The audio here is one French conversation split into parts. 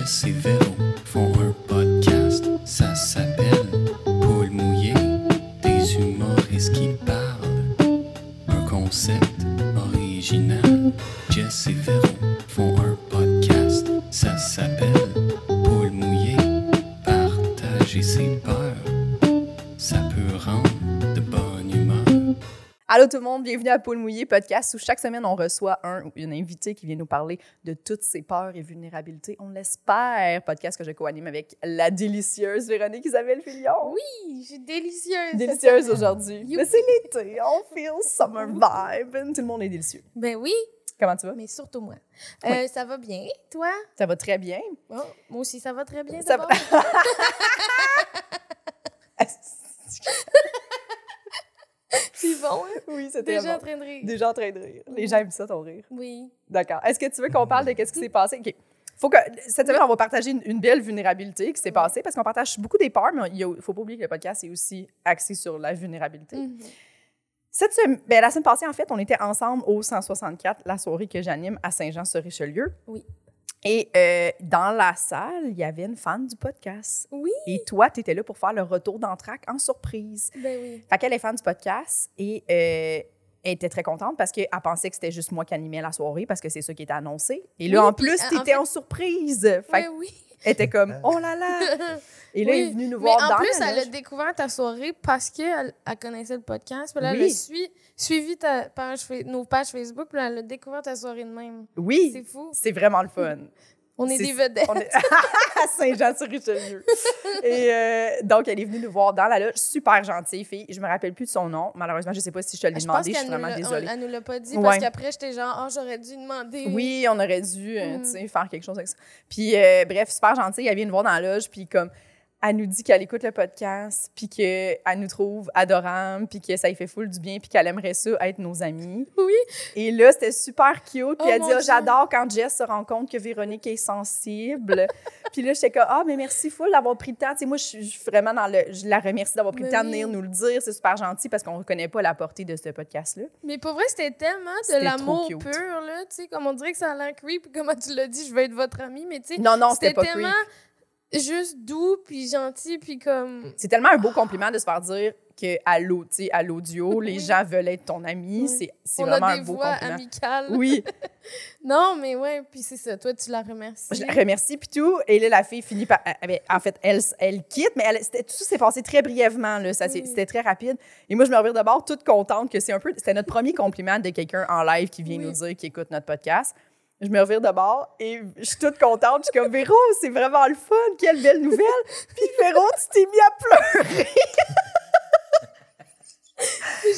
Jess et Véro font un podcast, ça s'appelle Paul mouillé, des humoristes qui parlent. Un concept original. Jess et Véro font un podcast, ça s'appelle Paul mouillé, partager ses peurs, ça peut rendre de bonne humeur. Allô tout le monde, bienvenue à Paul mouillé podcast où chaque semaine on reçoit un ou une invitée qui vient nous parler de toutes ses peurs et vulnérabilités. On l'espère. Podcast que je co-anime avec la délicieuse Véronique Isabelle Filion. Oui, je suis délicieuse. Délicieuse aujourd'hui. Youpi. Mais c'est l'été, on feel summer vibe. Tout le monde est délicieux. Ben oui, Comment tu vas? mais surtout moi. Oui. Ça va bien, toi? Ça va très bien. Oh, moi aussi, ça va très bien. Ça d'abord. C'est bon, hein? Oui, c'était Déjà en bon. train de rire. Déjà en train de rire. Les gens aiment ça, ton rire. Oui. D'accord. Est-ce que tu veux qu'on parle de qu'est-ce qui s'est passé? OK. Cette semaine, on va partager une belle vulnérabilité qui s'est passée parce qu'on partage beaucoup des peurs, mais il ne faut pas oublier que le podcast est aussi axé sur la vulnérabilité. Mhm. La semaine passée, en fait, on était ensemble au 164, la soirée que j'anime à Saint-Jean-sur-Richelieu. Oui. Et dans la salle, il y avait une fan du podcast. Oui. Et toi, tu étais là pour faire le retour d'entraque en surprise. Ben oui. Fait qu'elle est fan du podcast et elle était très contente parce qu'elle pensait que c'était juste moi qui animais la soirée parce que c'est ça qui était annoncé. Et là, Oui, en puis, plus, en t'étais fait- en surprise. Fait Ben oui. qu'elle était comme, oh là là! Et là, Oui. elle est venue nous Mais voir en dans plus, la elle a loge. découvert ta soirée parce qu'elle connaissait le podcast. Puis là, elle Oui. a suivi ta page, nos pages Facebook. Puis là, elle a découvert ta soirée de même. Oui, C'est fou. c'est vraiment le fun. On est des vedettes. On est à Saint-Jean-sur-Richelieu. Et donc, elle est venue nous voir dans la loge. Super gentille fille. Je me rappelle plus de son nom. Malheureusement, je sais pas si je te l'ai Je pense demandé. Je suis qu'elle vraiment désolée. elle nous l'a pas dit Ouais. parce qu'après, j'étais genre, j'aurais dû demander. Oui, on aurait dû Mm. tu sais, faire quelque chose avec ça. Puis, bref, super gentille. Elle vient nous voir dans la loge. Puis, comme, elle nous dit qu'elle écoute le podcast, puis qu'elle nous trouve adorables, puis que ça lui fait full du bien, puis qu'elle aimerait ça être nos amis. Oui. Et là, c'était super cute. Puis Oh elle mon dit, Dieu. j'adore quand Jess se rend compte que Véronique est sensible. Puis là, j'étais comme, mais merci full d'avoir pris le temps. Tu sais, moi, je suis vraiment je la remercie d'avoir pris le Mais temps de oui. venir nous le dire. C'est super gentil parce qu'on ne connaît pas la portée de ce podcast-là. Mais pour vrai, c'était tellement de C'était l'amour trop pur, cute. là. Tu sais, comme on dirait que ça a l'air creepy, comment tu l'as dit, je veux être votre amie, mais tu sais, Non, c'était c'était pas tellement juste doux, puis gentil, puis comme. C'est tellement un beau compliment de se faire dire qu'à l'audio, les Oui. gens veulent être ton ami. Oui. C'est On vraiment a un des beau voix compliment. amicales. Oui, Non, mais ouais, puis c'est ça. Toi, tu la remercies. je la remercie puis tout. Et là, la fille finit par... en fait, elle quitte, mais tout ça s'est passé très brièvement. Là. Oui. C'était très rapide. Et moi, je me revire de bord toute contente que c'était notre premier compliment de quelqu'un en live qui vient Oui. nous dire qu'il écoute notre podcast. Je me revire de bord et je suis toute contente. Je suis comme, Véro, c'est vraiment le fun. Quelle belle nouvelle. Puis Véro, tu t'es mis à pleurer.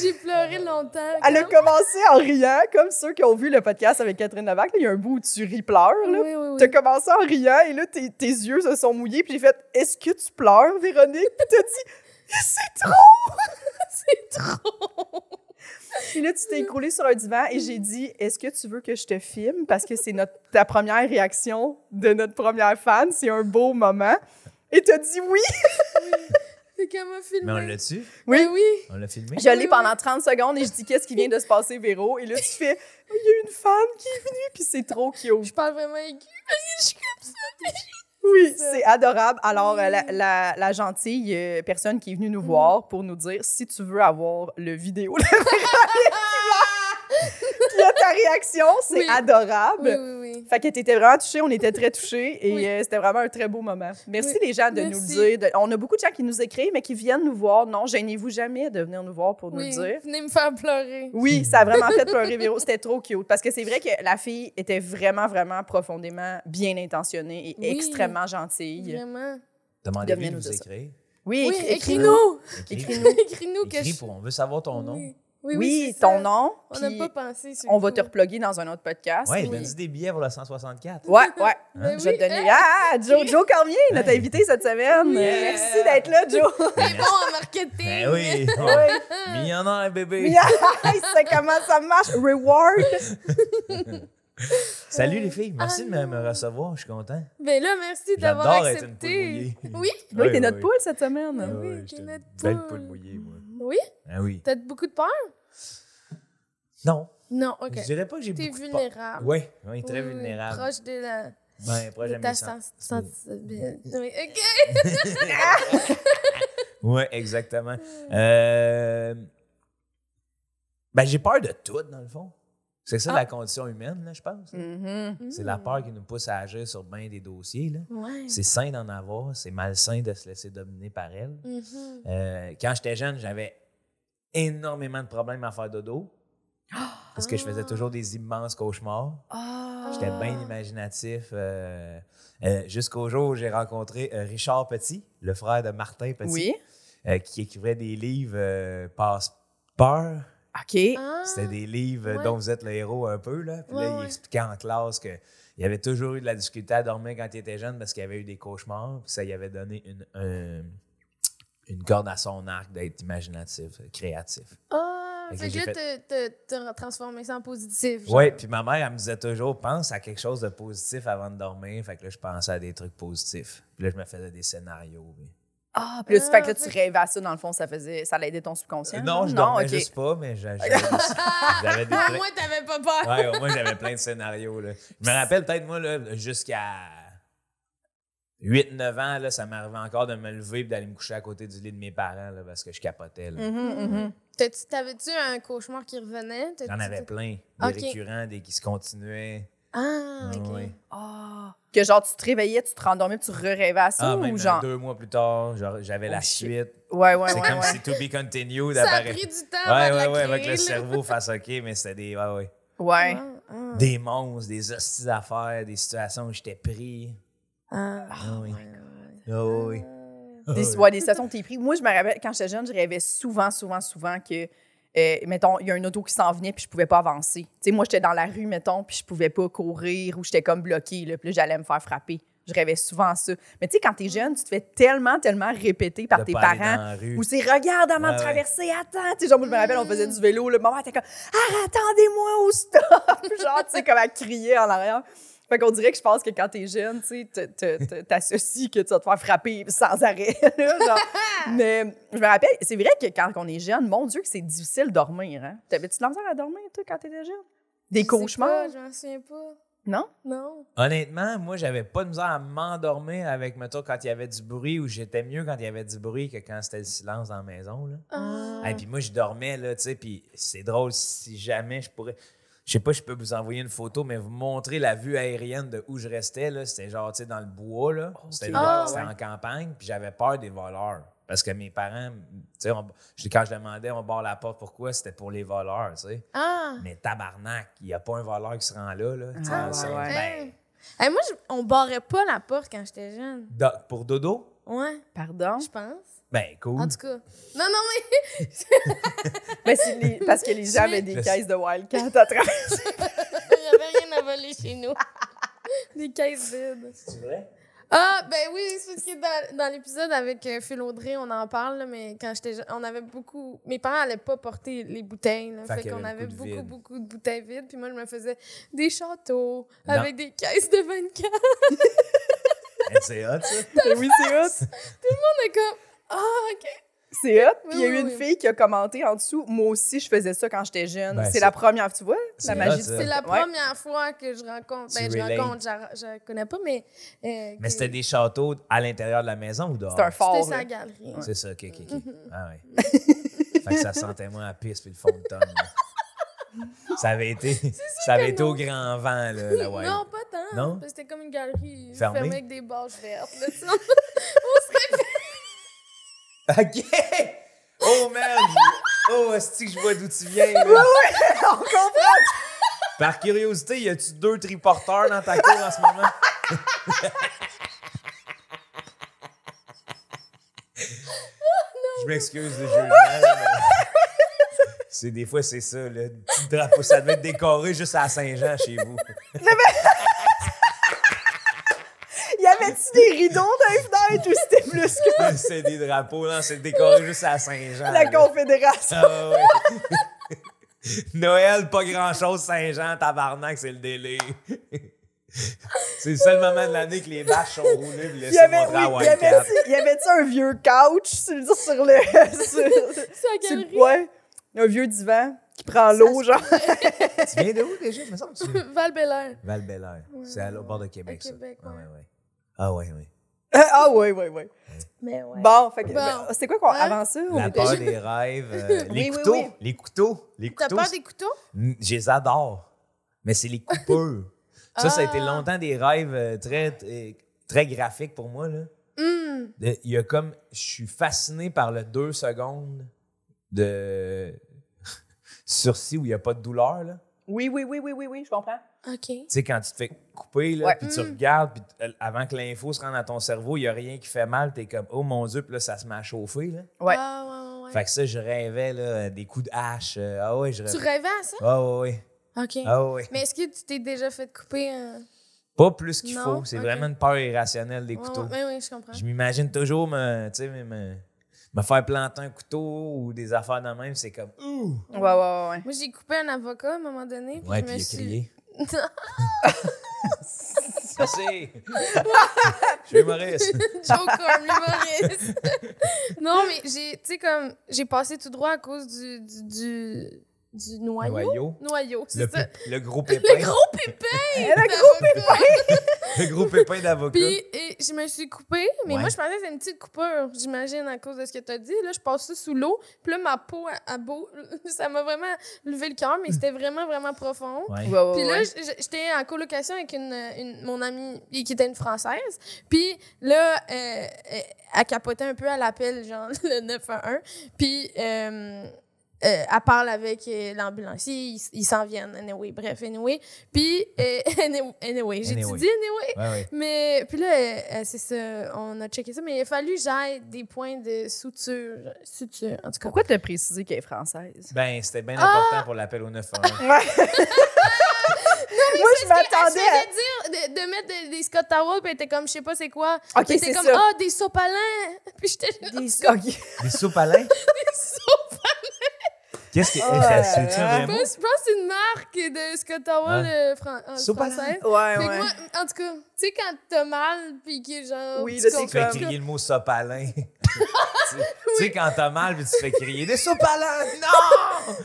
J'ai pleuré longtemps. Elle a comme- commencé en riant, comme ceux qui ont vu le podcast avec Catherine Levac. Là, il y a un bout où tu ris, pleures. Là. Oui, oui, oui. T'as commencé en riant et là, tes yeux se sont mouillés. Puis j'ai fait « Est-ce que tu pleures, Véronique? » Puis t'as dit « C'est trop! » C'est trop. Puis là, tu t'es écroulée sur un divan et j'ai dit « Est-ce que tu veux que je te filme? » Parce que c'est ta première réaction de notre première fan. C'est un beau moment. Et t'as dit « Oui! C'est comme un film. Mais on l'a-tu? » Oui. Ben oui. On l'a filmé? Je l'ai Oui, pendant 30 secondes et je dis « Qu'est-ce qui vient de se passer, Véro? » Et là, tu fais « Il y a une fan qui est venue. » Puis c'est trop cute. Je parle vraiment aigu parce que je suis comme ça. Oui, ça. c'est adorable. Alors, Oui. la gentille personne qui est venue nous voir pour nous dire si tu veux avoir le vidéo de Puis là, ta réaction, c'est Oui. adorable. Oui, oui, oui. Fait que t'étais vraiment touchée, on était très touchés et Oui. C'était vraiment un très beau moment. Merci Oui. les gens de nous Merci. le dire. On a beaucoup de gens qui nous écrivent, mais qui viennent nous voir. Non, gênez-vous jamais de venir nous voir pour nous Oui, le dire. venez me faire pleurer. Oui, ça a vraiment fait pleurer Véro. C'était trop cute. Parce que c'est vrai que la fille était vraiment, vraiment profondément bien intentionnée et Oui. extrêmement gentille. Vraiment. Demandez-lui Devenez de nous vous dire ça. écrire. Oui, Oui, écris-nous. écris-nous. Écris-nous. Écris-nous que Écris je... on veut savoir ton nom. Oui, oui, Oui, c'est ton ça. nom. On n'a puis pas pensé sur on le va coup. te reploguer dans un autre podcast. Ouais, Oui. donne-y des billets pour le 164. Ouais. Ben Je vais oui, te donner. hein? Ah, Joe Cormier, notre Ouais. invité cette semaine. Yeah. Merci d'être là, Joe. C'est bon en marketing. Ben oui. Oui. Millionnaire, bébé. Yes, c'est comment ça marche. Reward. Salut les filles. Merci de me recevoir. Je suis content. Ben là, merci d'avoir J'adore être une accepté. poule mouillée. Oui? Oui, t'es notre poule cette semaine. Ben Ouais, oui, ouais, t'es j'étais une notre belle poule. poule mouillée, moi. Oui? Ah oui. T'as beaucoup de peur? Non. Non, OK. Je dirais pas que j'ai T'es beaucoup de vulnérable. Oui, très Oui, vulnérable. Proche de la... Ben, après, j'aime les Oui, OK. Oui, exactement. Ben, j'ai peur de tout, dans le fond. C'est ça la condition humaine, là, je pense. C'est la peur qui nous pousse à agir sur bien des dossiers. Là. Ouais. C'est sain d'en avoir, c'est malsain de se laisser dominer par elle. Quand j'étais jeune, j'avais énormément de problèmes à faire dodo. Parce que je faisais toujours des immenses cauchemars. J'étais bien imaginatif. Jusqu'au jour où j'ai rencontré Richard Petit, le frère de Martin Petit, qui écrivait des livres Passe-peur. OK. C'était des livres dont vous êtes le héros un peu. Là. Puis là, il expliquait en classe qu'il avait toujours eu de la difficulté à dormir quand il était jeune parce qu'il avait eu des cauchemars. Puis ça lui avait donné une corde à son arc d'être imaginatif, créatif. Fait que là, t'as transformé ça en positif. Oui, puis ma mère, elle me disait toujours, pense à quelque chose de positif avant de dormir. Fait que là, je pensais à des trucs positifs. Puis là, je me faisais des scénarios. Oui. Puis là, fait que là, tu rêvais à ça, dans le fond, ça l'aidait ton subconscient? Non, je dormais juste pas, mais j'avais des... Au moins, t'avais pas peur. Oui, au moins, j'avais plein de scénarios. Là. Je me rappelle peut-être, moi, là, jusqu'à 8-9 ans, là, ça m'arrivait encore de me lever et d'aller me coucher à côté du lit de mes parents là, parce que je capotais. Là. T'avais-tu un cauchemar qui revenait? J'en avais plein. Des récurrents, des qui se continuaient. OK. Oui. Que genre, tu te réveillais, tu te rendormais, puis tu rêvais à ça? Même ou genre... 2 mois plus tard, j'avais la suite. Ouais. C'est comme si To Be Continued Ça a apparaît. pris du temps avant de la créer, avec le là. cerveau fasse OK, mais c'était des... Ouais. Des monstres, des hosties d'affaires, des situations où j'étais pris. Oui. Des situations où t'es pris. Moi, je me rappelle, quand j'étais jeune, je rêvais souvent que, mettons, il y a un auto qui s'en venait puis je pouvais pas avancer. Tu sais, moi, j'étais dans la rue, mettons, puis je pouvais pas courir ou j'étais comme bloquée, là, puis là, j'allais me faire frapper. Je rêvais souvent ça. Mais tu sais, quand t'es jeune, tu te fais tellement répéter par tes parents. Ou c'est « Regarde avant de traverser, attends! » Tu sais, genre, moi, je me rappelle, on faisait du vélo, le maman était comme « Ah, attendez-moi au stop! » Genre, tu sais, comme elle criait en arrière. Fait qu'on dirait que je pense que quand t'es jeune, tu sais, t'associes que tu vas te faire frapper sans arrêt. Là, genre. Mais je me rappelle, c'est vrai que quand on est jeune, mon Dieu, que c'est difficile de dormir. Hein? T'avais-tu de la misère à dormir, toi, quand t'étais jeune? Des cauchemars? Je m'en souviens pas. Non? Non. Honnêtement, moi, j'avais pas de misère à m'endormir avec, mettons, quand il y avait du bruit, ou j'étais mieux quand il y avait du bruit que quand c'était le silence dans la maison. Là. Et puis moi, je dormais, là, tu sais, puis c'est drôle, si jamais je pourrais... Je sais pas, je peux vous envoyer une photo, mais vous montrer la vue aérienne de où je restais. Là. C'était genre, tu sais, dans le bois. Là. C'était en campagne, puis j'avais peur des voleurs. Parce que mes parents, tu sais, quand je demandais, on barre la porte, pourquoi? C'était pour les voleurs, tu sais. Mais tabarnak, il n'y a pas un voleur qui se rend là. Moi, on barrait pas la porte quand j'étais jeune. Pour dodo? Ouais. Pardon? Je pense. Ben, cool. En tout cas. Non, mais... Mais c'est parce que les gens avaient des caisses de Wildcat à travers. J'avais rien à voler chez nous. Des caisses vides. C'est vrai? Ben oui, c'est parce que dans l'épisode avec Phil Audrey, on en parle, là, mais quand j'étais jeune, on avait beaucoup... Mes parents n'allaient pas porter les bouteilles, là, fait qu'on avait beaucoup de bouteilles vides, puis moi, je me faisais des châteaux avec des caisses de 24. C'est hot, ça? Oui, c'est hot. Tout le monde est comme... OK. C'est hot. Puis il y a eu une fille qui a commenté en dessous. Moi aussi, je faisais ça quand j'étais jeune. Ben, c'est la première, tu vois, la magie. C'est la première fois que je rencontre. Ben, je la connais pas, mais. Mais c'était des châteaux à l'intérieur de la maison ou dehors? C'était un fort. C'était sa galerie. C'est ça, OK. Ah ouais. Fait que ça sentait moins la pisse puis le fond de tonne. Ça avait été au grand vent, là, la Wild. Non, pas tant. Non? C'était comme une galerie fermée avec des bâches vertes. Là, on serait OK! Oh, man! Oh, est-ce que je vois d'où tu viens, là? Oui, on comprend! Par curiosité, y a-tu 2 triporteurs dans ta cour en ce moment? Je m'excuse le jugement, là, mais... Des fois, c'est ça, le petit drapeau. Ça devait être décoré juste à Saint-Jean chez vous. Y avait-tu des rideaux dans les fenêtres ou c'était plus que... C'est des drapeaux, non, c'est décoré juste à Saint-Jean. La là. Confédération. Ah, ouais. Noël, pas grand-chose, Saint-Jean, tabarnak, c'est le délire. C'est le seul moment de l'année que les vaches sont roulées et laissées montrer à Wildcat. Y avait-tu un vieux couch sur le... Sa galerie. Ouais, un vieux divan qui prend l'eau, genre. Tu viens de où déjà? Me semble Val-Bélair. Val-Bélair. Ouais. C'est à l'autre bord de Québec, ça. Québec, ouais. Ah ouais, oui. Ah oui. Mais ouais. Bon, fait que, Bon. c'était quoi qu'on avant ça? La on peur était- des rêves. Les Oui, couteaux. oui. Les couteaux. Les T'as couteaux. peur des couteaux? Je les adore. Mais c'est les coupeurs. Ça a été Ah. longtemps des rêves très graphiques pour moi, là. Il y a comme... Je suis fasciné par le 2 secondes de sursis où il n'y a pas de douleur, là. Oui, je comprends. OK. Tu sais, quand tu te fais couper, là, Ouais. puis tu regardes, puis avant que l'info se rende à ton cerveau, il n'y a rien qui fait mal, t'es comme « Oh mon Dieu », puis là, ça se met à chauffer, là. Ouais. Ah, ouais. Fait que ça, je rêvais, là, des coups de hache. Ah ouais, je Tu rêvais. rêvais à ça? Ah ouais. OK. Ah ouais. Mais est-ce que tu t'es déjà fait couper? Pas plus qu'il Non? faut. C'est Ok. vraiment une peur irrationnelle des couteaux. Oui, je comprends. Je m'imagine toujours me faire planter un couteau ou des affaires de même. C'est comme ouh! Ouais. Moi, j'ai coupé un avocat à un moment donné. Ouais, je puis me il a suis- crié. Non, Merci! Je suis humoriste. Joker, l'humoriste. Non, mais j'ai passé tout droit à cause du noyau. Noyau, c'est ça. Le gros pépin. Le gros pépin! Le gros pépin d'avocat. Puis je me suis coupée, mais Ouais. moi, je pensais que c'était une petite coupure, j'imagine, à cause de ce que tu as dit. Là, je passe ça sous l'eau, puis là, ma peau, ça m'a vraiment levé le cœur, mais c'était vraiment, vraiment profond. Ouais. Puis là, j'étais en colocation avec mon amie qui était une Française. Puis là, elle capotait un peu à l'appel, genre le 911. Puis elle parle avec l'ambulancier, ils s'en viennent. Anyway, bref, anyway. Puis, anyway, j'ai-tu Anyway. dit anyway? Ouais. Mais, puis là, c'est ça, on a checké ça, mais il a fallu que j'aille des points de suture, en tout cas. Pourquoi t'as précisé qu'elle est française? Ben, c'était bien important pour l'appel au 911. Moi, je Elle m'attendais se faisait dire de mettre des Scott Towel, puis elle était comme, je sais pas c'est quoi. Ok, Puis elle était c'est comme, ça. des sopalins. Puis j'étais genre, Ok. Des sopalins? des sopalins. Qu'est-ce que. Oh ça là c'est-tu un là. vrai mot? Je pense que c'est une marque de Scott Towel Sopalin. française. Ouais, Fait que ouais. moi, en tout cas, tu sais, quand t'as mal, puis que genre. Oui, tu là, t'es comprends- Tu fais comme- crier le mot sopalin. Tu sais, quand t'as mal, puis tu fais crier des sopalins! Non!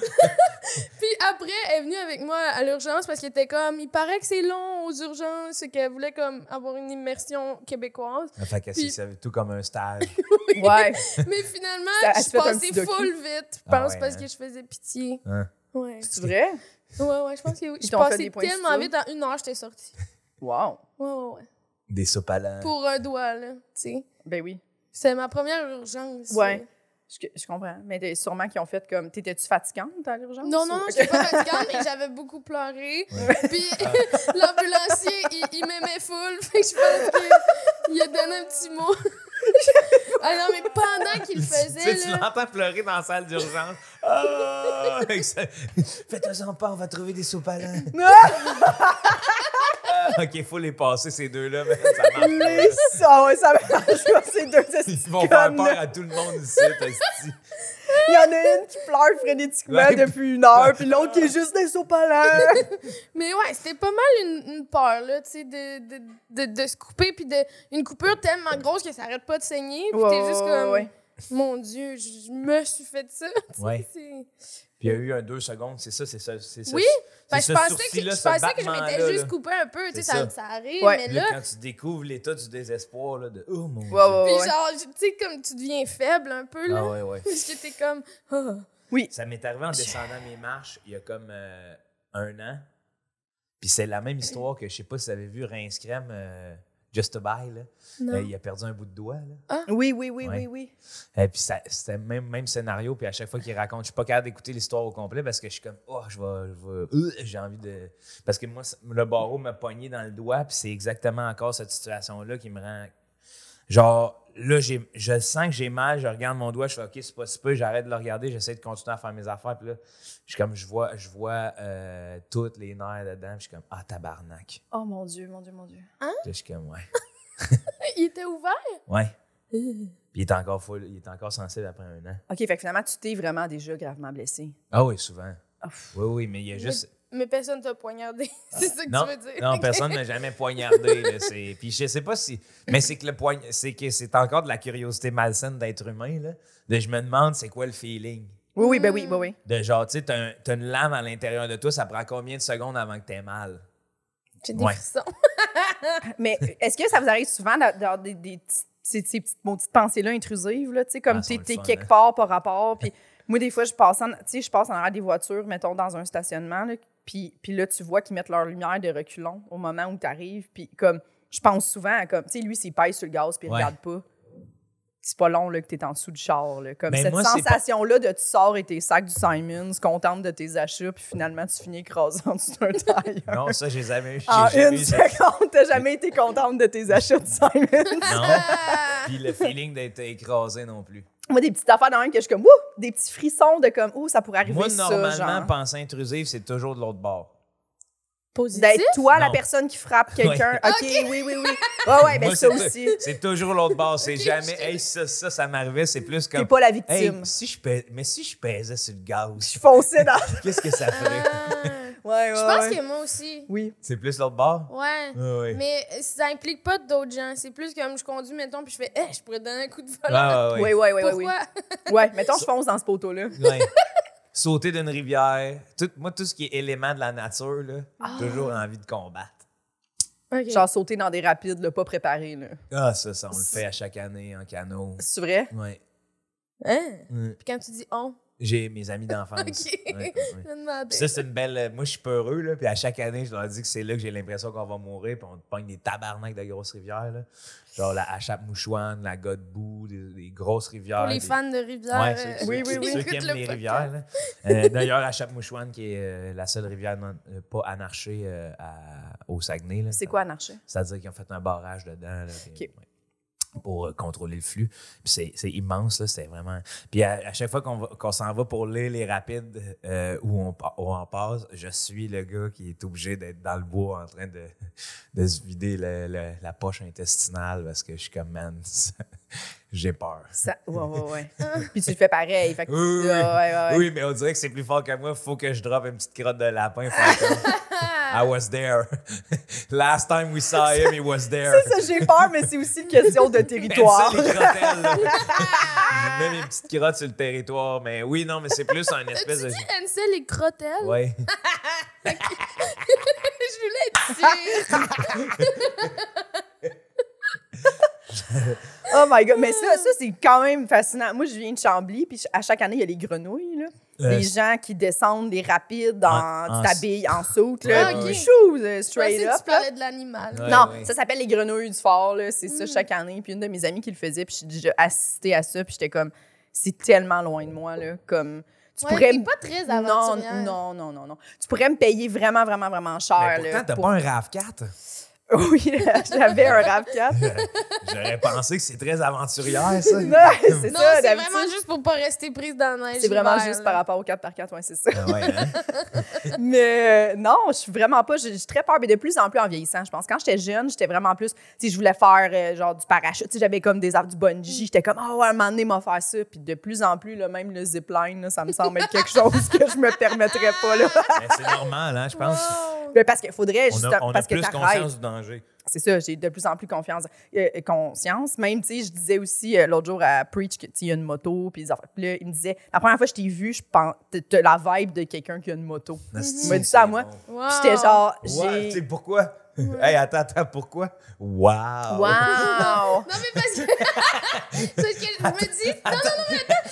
Puis après, elle est venue avec moi à l'urgence parce qu'elle était comme, il paraît que c'est long aux urgences, et qu'elle voulait comme avoir une immersion québécoise. Fait que Puis- c'est tout comme un stage. Ouais. Mais finalement, Ça- je elle suis te fait un passée petit docu. full vite, je Ah pense, ouais, parce hein? que je faisais pitié. Hein? Ouais. C'est vrai? Ouais, je pense que oui. Je t'ont fait passais des points tellement sur vite, en 1 heure, j'étais sortie. Wow. Ouais. Des sopalins. Pour un doigt, là, tu sais. Ben oui. C'est ma première urgence. Ouais. Je comprends. Mais sûrement qu'ils ont fait comme. T'étais-tu fatigante à l'urgence? Non, ou- j'étais pas fatigante, mais j'avais beaucoup pleuré. Puis l'ambulancier, il m'aimait full. Fait que je pense qu'il a donné un petit mot. Ah non, mais pendant qu'il le faisait, Tu là... l'entends pleurer dans la salle d'urgence. Ah! Faites-en pas, on va trouver des sopalins. OK, faut les passer, ces deux-là, mais ça marche Les pas. ça, ouais, ça marche. Ces deux Ils vont faire connes. peur à tout le monde ici, esti. Il y en a une qui pleure frénétiquement Ouais. depuis 1 heure, puis l'autre qui est juste des sopalins. Mais ouais, c'était pas mal une peur, là, tu sais, de se couper, puis une coupure tellement grosse que ça arrête pas de saigner, puis t'es juste comme... Ouais. Mon Dieu, je me suis fait ça. tu sais, Ouais. c'est- Puis il y a eu un 2 secondes, c'est ça. Oui, c'est je ce pensais sourcil-là, que ce je m'étais battement-là, juste là. coupé un peu, tu sais, C'est ça. ça arrive, Ouais. mais Là, là, quand tu découvres l'état du désespoir, là, de « Oh, mon Dieu! Ouais. puis genre, tu sais, comme tu deviens faible un peu, là, Ah ouais. parce que t'es comme, ah. Ça m'est arrivé en descendant mes marches il y a comme 1 an. Puis c'est la même histoire que, je sais pas si vous avez vu Rince Crème, Just a Buy, là. Non. Il a perdu un bout de doigt, là. Oui. Ouais. Et puis c'était même scénario. Puis à chaque fois qu'il raconte, je suis pas capable d'écouter l'histoire au complet parce que je suis comme, oh, j'ai envie de. Parce que moi, le barreau m'a pogné dans le doigt. Puis c'est exactement encore cette situation-là qui me rend. Genre, là, je sens que j'ai mal. Je regarde mon doigt. Je fais, OK, c'est pas si peu. J'arrête de le regarder. J'essaie de continuer à faire mes affaires. Puis là, je vois toutes les nerfs dedans. Puis je suis comme, ah, tabarnak. Oh mon Dieu. Puis là, je suis comme, ouais. Il était ouvert? Ouais. Puis il est encore full, il est encore sensible après 1 an. OK, fait que finalement, tu t'es vraiment déjà gravement blessé. Ah oui, souvent. Ouf. Oui, mais il y a juste. Mais personne t'a poignardé, c'est ça que Non, tu veux dire? non, Ok. personne ne m'a jamais poignardé. Là, puis je sais pas si. Mais c'est que c'est encore de la curiosité malsaine d'être humain. Là. Je me demande c'est quoi le feeling. Oui, ben oui, oui. De genre, tu sais, t'as une lame à l'intérieur de toi, ça prend combien de secondes avant que t'aies mal? J'ai des frissons. Mais est-ce que ça vous arrive souvent d'avoir ces petites pensées-là intrusives, là, tu sais, comme t'es quelque part par rapport, puis moi, des fois, je passe en arrière des voitures, mettons, dans un stationnement, là, puis là, tu vois qu'ils mettent leur lumière de reculons au moment où t'arrives, puis comme, je pense souvent à comme, tu sais, lui, s'il pèse sur le gaz puis il regarde pas, c'est pas long là, que t'es en dessous du char. Là. Comme cette sensation-là de tu sors et tes sacs du Simons, contente de tes achats, puis finalement, tu finis écrasé en dessous d'un tailleur. Non, ça, j'ai jamais eu. En une seconde, t'as jamais été contente de tes achats de Simons. Non. Puis le feeling d'être écrasé non plus. Moi, des petites affaires dans même que je suis comme, des petits frissons de comme, ça pourrait arriver. Moi, ça, normalement, pensée intrusive, c'est toujours de l'autre bord. Positif? D'être toi la personne qui frappe quelqu'un. OK, oui. Ouais, ben ça aussi. C'est toujours l'autre bord. C'est jamais, hey, ça m'arrivait. C'est plus comme. T'es pas la victime. Hey, si je pesais sur le gaz. Je fonçais dans. Qu'est-ce que ça ferait? Je pense que moi aussi. Oui. C'est plus l'autre bord? Ouais. Mais ça implique pas d'autres gens. C'est plus comme je conduis, mettons, puis je fais, je pourrais te donner un coup de volant. Oui. Pourquoi? Ouais, mettons, je fonce dans ce poteau-là. Ouais. Sauter d'une rivière. Moi, tout ce qui est élément de la nature, là, toujours envie de combattre. Okay. Genre sauter dans des rapides, là, pas préparés. Là. Ah, ça, on le fait à chaque année en canot. C'est vrai? Oui. Puis quand tu dis on? J'ai mes amis d'enfance. OK. Ça, c'est une belle. Moi, je suis peureux, là. Puis à chaque année, je leur dis que c'est là que j'ai l'impression qu'on va mourir. Puis on pogne des tabarnaks de grosses rivières, là. Genre la Achap-Mouchouane, la Godbout, des grosses rivières. Pour les fans de rivières. Oui. Ceux qui aiment les rivières, là. D'ailleurs, Achap-Mouchouane, qui est la seule rivière pas anarchée au Saguenay. Là. C'est quoi anarché? C'est-à-dire qu'ils ont fait un barrage dedans. Là, puis, OK. Pour contrôler le flux. Puis c'est immense, là, c'est vraiment... Puis à chaque fois qu'on s'en va pour lire les rapides où on passe, je suis le gars qui est obligé d'être dans le bois en train de se vider la poche intestinale parce que je suis comme, man, j'ai peur. Ouais. Puis tu le fais pareil. Fait que, oui, mais on dirait que c'est plus fort que moi. Il faut que je droppe une petite crotte de lapin. I was there. Last time we saw him, he was there. C'est ça, j'ai peur, mais c'est aussi une question de territoire. J'aime ça, les crottelles, là. Je mets mes petites crottes sur le territoire. Mais oui, non, mais c'est plus un espèce de... Tu dis Ansel et crottelles? Oui. Je voulais être sûre. Oh my God. Mais ça c'est quand même fascinant. Moi, je viens de Chambly, puis à chaque année, il y a les grenouilles, là. Des gens qui descendent des rapides tu t'habilles en soute, là, puis straight up. Tu parlais de l'animal. Ça s'appelle les grenouilles du fort, là. C'est ça chaque année. Puis une de mes amies qui le faisait, puis j'ai déjà assisté à ça, puis j'étais comme, c'est tellement loin de moi, là. Comme, tu pourrais t'es pas très aventurière. Non. Tu pourrais me payer vraiment, vraiment, vraiment cher. Mais pourtant, t'as pas un RAV4? Oui, j'avais un RAV4. J'aurais pensé que c'est très aventurière, ça. Non, c'est vraiment juste pour pas rester prise dans la neige. C'est vraiment juste par rapport au 4x4, c'est ça. Ah ouais, hein? Mais non, je suis vraiment pas... J'ai très peur, mais de plus en plus en vieillissant, je pense. Quand j'étais jeune, j'étais vraiment plus... Tu sais, je voulais faire genre du parachute. Tu sais, j'avais comme des arbres du bungee. J'étais comme, ouais, un moment donné, m'a faire ça. Puis de plus en plus, là, même le zipline, là, ça me semble être quelque chose que je me permettrais pas, là. Mais c'est normal, hein, je pense. Mais parce qu'il faudrait justement... On a parce plus que conscience du danger. C'est ça, j'ai de plus en plus conscience. Même, tu sais, je disais aussi l'autre jour à Preach qu'il y a une moto, puis là, il me disait, la première fois que je t'ai vu, je pense, t'as la vibe de quelqu'un qui a une moto. Il m'a dit ça à moi. Wow. Puis j'étais genre, Tu sais pourquoi? Hey, attends, pourquoi? Wow! Non, mais parce que... c'est ce que je me dis... Non, mais attends.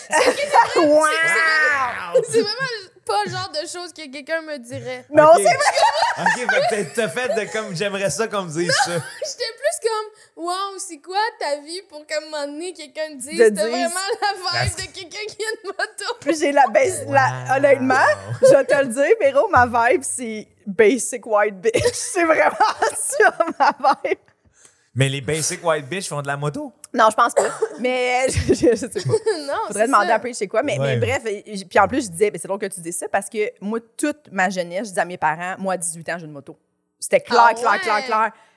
C'est vraiment pas le genre de choses que quelqu'un me dirait. Non, okay. c'est vrai! OK, fait que t'as fait de comme j'aimerais ça qu'on me dise ça. J'étais plus comme, wow, c'est quoi ta vie pour qu'à un moment donné, quelqu'un te dise, t'as vraiment la vibe de quelqu'un qui a une moto. Puis j'ai honnêtement, je vais te le dire, Véro, ma vibe, c'est basic white bitch. C'est vraiment ça, ma vibe. Mais les basic white bitch font de la moto? Non, je pense pas. Mais je sais pas. Non, faudrait demander à Preach c'est quoi. Mais bref, puis en plus, je disais, c'est drôle que tu dises ça parce que moi, toute ma jeunesse, je disais à mes parents, moi, à 18 ans, j'ai une moto. C'était clair.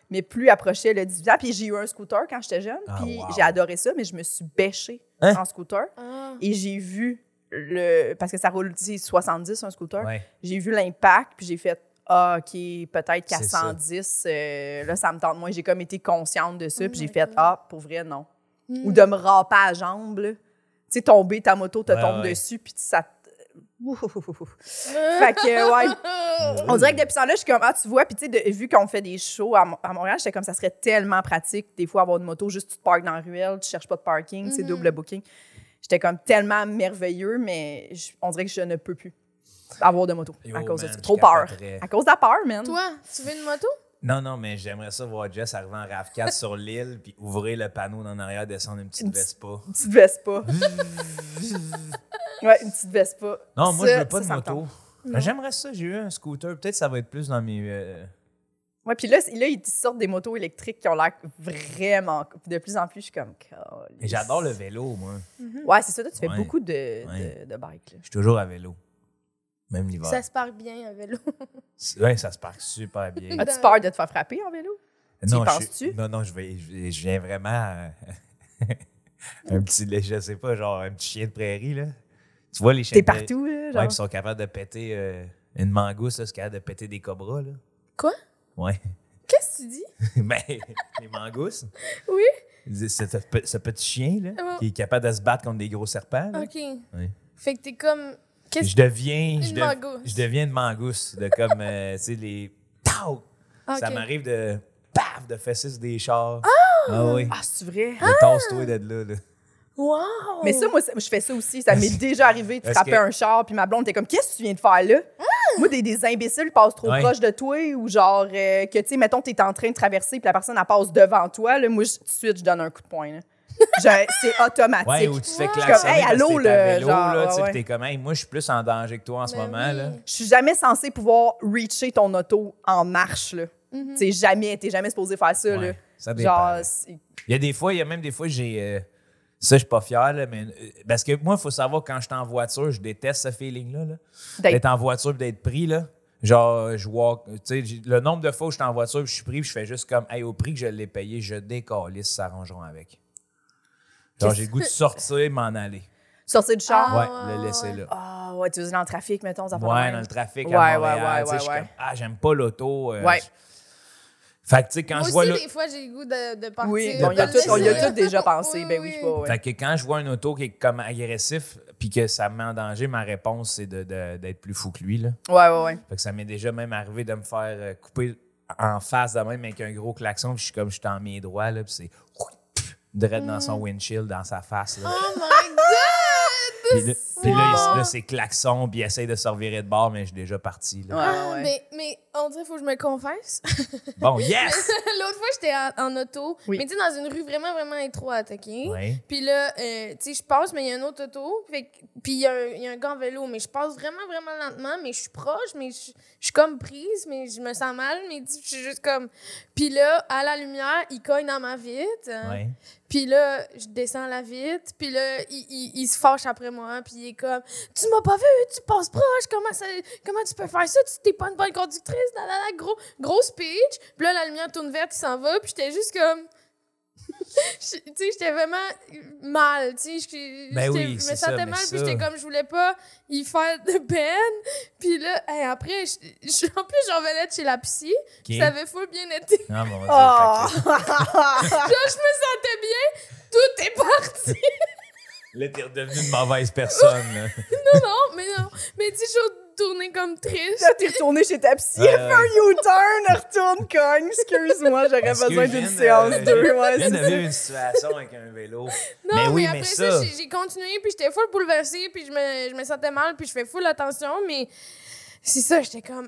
Mais plus approchait le 18 ans. Puis j'ai eu un scooter quand j'étais jeune. Puis j'ai adoré ça, mais je me suis bêchée en scooter. Et j'ai vu parce que ça roule 70 un scooter. Ouais. J'ai vu l'impact, puis j'ai fait, OK, peut-être qu'à 110, là, ça me tente moins. J'ai comme été consciente de ça, puis j'ai fait, pour vrai, non. Ou de me râper à la jambe, là. Tu sais, tomber, ta moto te tombe dessus, puis ça Fait que, ouais. On dirait que depuis ça là, je suis comme, tu vois, puis tu sais, vu qu'on fait des shows à Montréal, j'étais comme, ça serait tellement pratique, des fois, avoir une moto, juste tu te parques dans la ruelle, tu cherches pas de parking, c'est double booking. J'étais comme tellement merveilleux, mais on dirait que je ne peux plus avoir de moto à cause de ça. Trop peur. À cause de la peur, man. Toi, tu veux une moto? Non, mais j'aimerais ça voir Jess arriver en RAV4 sur l'île, puis ouvrir le panneau en arrière, descendre une petite Vespa. Une petite Vespa. Ouais, une petite Vespa. Non, moi, je veux pas de moto. J'aimerais ça, j'ai eu un scooter. Peut-être que ça va être plus dans mes... Ouais, puis là, ils sortent des motos électriques qui ont l'air vraiment... De plus en plus, je suis comme... Et j'adore le vélo, moi. Ouais, c'est ça. Toi, tu fais beaucoup de bike. Je suis toujours à vélo. Même l'hiver. Ça se parque bien, un vélo. Oui, ça se parque super bien. As-tu peur de te faire frapper en vélo? Non, penses-tu? Non, je viens vraiment... un petit... Je sais pas, genre un petit chien de prairie, là. Tu vois, les chiens T'es partout, là, genre? Ouais, ils sont capables de péter... une mangouste, là, c'est capable de péter des cobras, là. Quoi? Ouais. Qu'est-ce que tu dis? Ben, les mangousses. Oui? Ce petit chien, là, qui est capable de se battre contre des gros serpents. Là. OK. Ouais. Fait que t'es comme... Je deviens une mangouste. De comme, tu sais, les... Tau! Okay. Ça m'arrive de... Paf! De fesser sur des chars. Ah oui. Ah, c'est vrai? Tasse-toi d'être là. Wow! Mais ça, moi, je fais ça aussi. Ça m'est déjà arrivé de frapper un char, puis ma blonde était comme, qu'est-ce que tu viens de faire là? Moi, des imbéciles passent trop proche de toi, ou genre, que, tu sais, mettons, t'es en train de traverser, puis la personne, elle passe devant toi, là, moi, tout de suite, je donne un coup de poing, là. C'est automatique. Ouais, ou tu fais klaxonner hey, allô, là, genre, là, tu sais, t'es comme, hey, moi, je suis plus en danger que toi en ce moment, là. Je suis jamais censée pouvoir reacher ton auto en marche, là. T'es jamais supposé faire ça, là. Ça dépend. Genre, il y a même des fois, j'ai... ça, je suis pas fier, là, mais... Parce que moi, il faut savoir, quand je suis en voiture, je déteste ce feeling-là, là. D'être en voiture et d'être pris, là. Genre, je vois... Tu sais, le nombre de fois où je suis en voiture et je suis pris, je fais juste comme, hey, au prix que je l'ai payé, je décalisse, s'arrangeront avec. Genre, j'ai le goût de sortir, m'en aller. Sortir du char? Ouais, le laisser là. Ah, ouais, tu es dans le trafic, mettons. Ça ouais, dans le trafic à Montréal. Je suis comme, j'aime pas l'auto. Ouais. Fait que, tu sais, quand moi je vois... aussi, des fois, j'ai le goût de partir. Oui, on y a tout déjà pensé. Ben oui, je sais pas. Fait que quand je vois une auto qui est comme agressif puis que ça me met en danger, ma réponse, c'est d'être plus fou que lui, là. Ouais. Fait que ça m'est déjà même arrivé de me faire couper en face de même avec un gros klaxon, puis je suis comme, je suis en main droit, là, puis c'est... direct dans son windshield, dans sa face, là. Oh my God! Puis là, c'est klaxon, puis il essaye de se revirer de bord, mais je suis déjà parti, là. Mais on dirait qu'il faut que je me confesse. Bon, yes! L'autre fois, j'étais en auto, mais tu sais, dans une rue vraiment, vraiment étroite, OK? Puis là, tu sais, je passe, mais il y a une autre auto, puis il y a un gars en vélo, mais je passe vraiment, vraiment lentement, mais je suis proche, mais je suis comme prise, mais je me sens mal, mais je suis juste comme... Puis là, à la lumière, il cogne dans ma vitre. Puis là, je descends la vitre, puis là, il se fâche après moi, puis il est comme « Tu m'as pas vu, tu passes proche, comment tu peux faire ça? Tu t'es pas une bonne conductrice, gros speech. » Puis là, la lumière tourne verte, il s'en va, puis j'étais juste comme... tu sais, j'étais vraiment mal, tu sais, je me sentais mal, puis j'étais comme, je voulais pas y faire de peine, puis là, après, en plus, j'en venais de chez la psy, ça avait full bien été. Ah, mon Dieu, genre, je me sentais bien, tout est parti. Là, t'es redevenue une mauvaise personne, là. non, mais tu sais, je suis retournée comme triste. Là, t'es retournée chez ta psy, elle fait un U-turn, retourne, cogne, excuse-moi, j'aurais besoin d'une séance 2. Je viens de vivre une situation avec un vélo. Non, mais après ça, j'ai continué, puis j'étais full bouleversée, puis je me sentais mal, puis je fais full attention, mais... C'est ça, j'étais comme,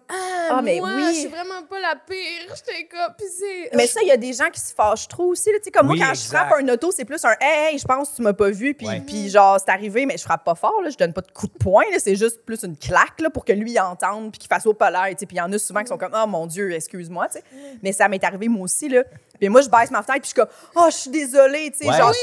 mais moi, je suis vraiment pas la pire. J'étais comme, pis c'est... Mais ça, il y a des gens qui se fâchent trop aussi, là. Tu sais, comme moi, quand je frappe un auto, c'est plus un « Hey, je pense que tu m'as pas vu », puis genre, c'est arrivé, mais je frappe pas fort, là. Je donne pas de coup de poing, là. C'est juste plus une claque, là, pour que lui, il entende, puis qu'il fasse au polaire, tu sais. Puis il y en a souvent qui sont comme « Oh, mon Dieu, excuse-moi », tu sais. Mais ça m'est arrivé, moi aussi, là. Puis moi, je baisse ma fenêtre, puis je suis comme « Oh, je suis désolée », tu sais. Genre,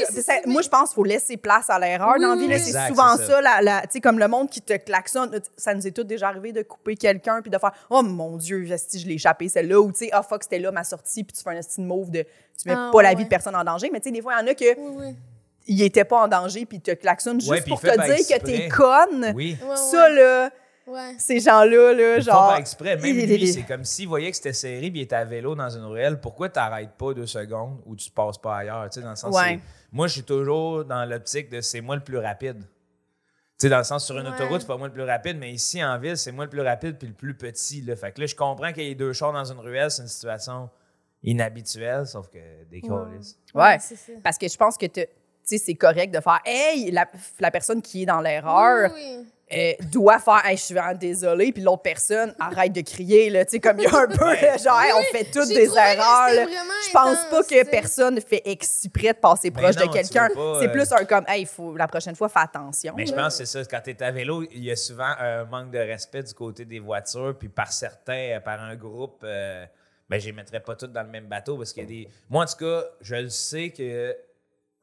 moi, je pense qu'il faut laisser place à l'erreur dans la vie, là. C'est souvent ça, tu sais, comme le monde qui te klaxonne. Ça nous est tout déjà arrivé de couper quelqu'un, puis de faire « Oh mon Dieu, si je l'ai échappé celle-là » ou tu sais « Ah fuck, c'était là ma sortie » puis tu fais un esti de move de tu mets pas la vie de personne en danger, mais tu sais des fois il y en a que il était pas en danger puis ils te klaxonnent juste pour te dire que t'es conne. Ça là, ces gens-là là, genre font pas exprès, même lui c'est comme s'il voyait que c'était serré puis il était à vélo dans une ruelle, pourquoi t'arrêtes pas 2 secondes ou tu passes pas ailleurs, tu sais, dans le sens moi je suis toujours dans l'optique de c'est moi le plus rapide. Tu sais, dans le sens, sur une autoroute, c'est pas moi le plus rapide, mais ici, en ville, c'est moi le plus rapide puis le plus petit. Là. Fait que là, je comprends qu'il y ait deux chars dans une ruelle, c'est une situation inhabituelle, sauf que des câlisses. Ouais, parce que je pense que c'est correct de faire « Hey, la personne qui est dans l'erreur doit faire « Hey, je suis vraiment désolée », puis l'autre personne arrête de crier, là, tu sais, comme il y a un peu, genre, hey, on fait toutes des erreurs. Là. Je pense pas que personne fait exprès de passer proche de quelqu'un. C'est plus un comme « Hey, la prochaine fois, fais attention. » Mais je pense que c'est ça, quand t'es à vélo, il y a souvent un manque de respect du côté des voitures, puis par certains, par un groupe... ben, je les mettrais pas toutes dans le même bateau parce qu'il y a des... Moi, en tout cas, je le sais que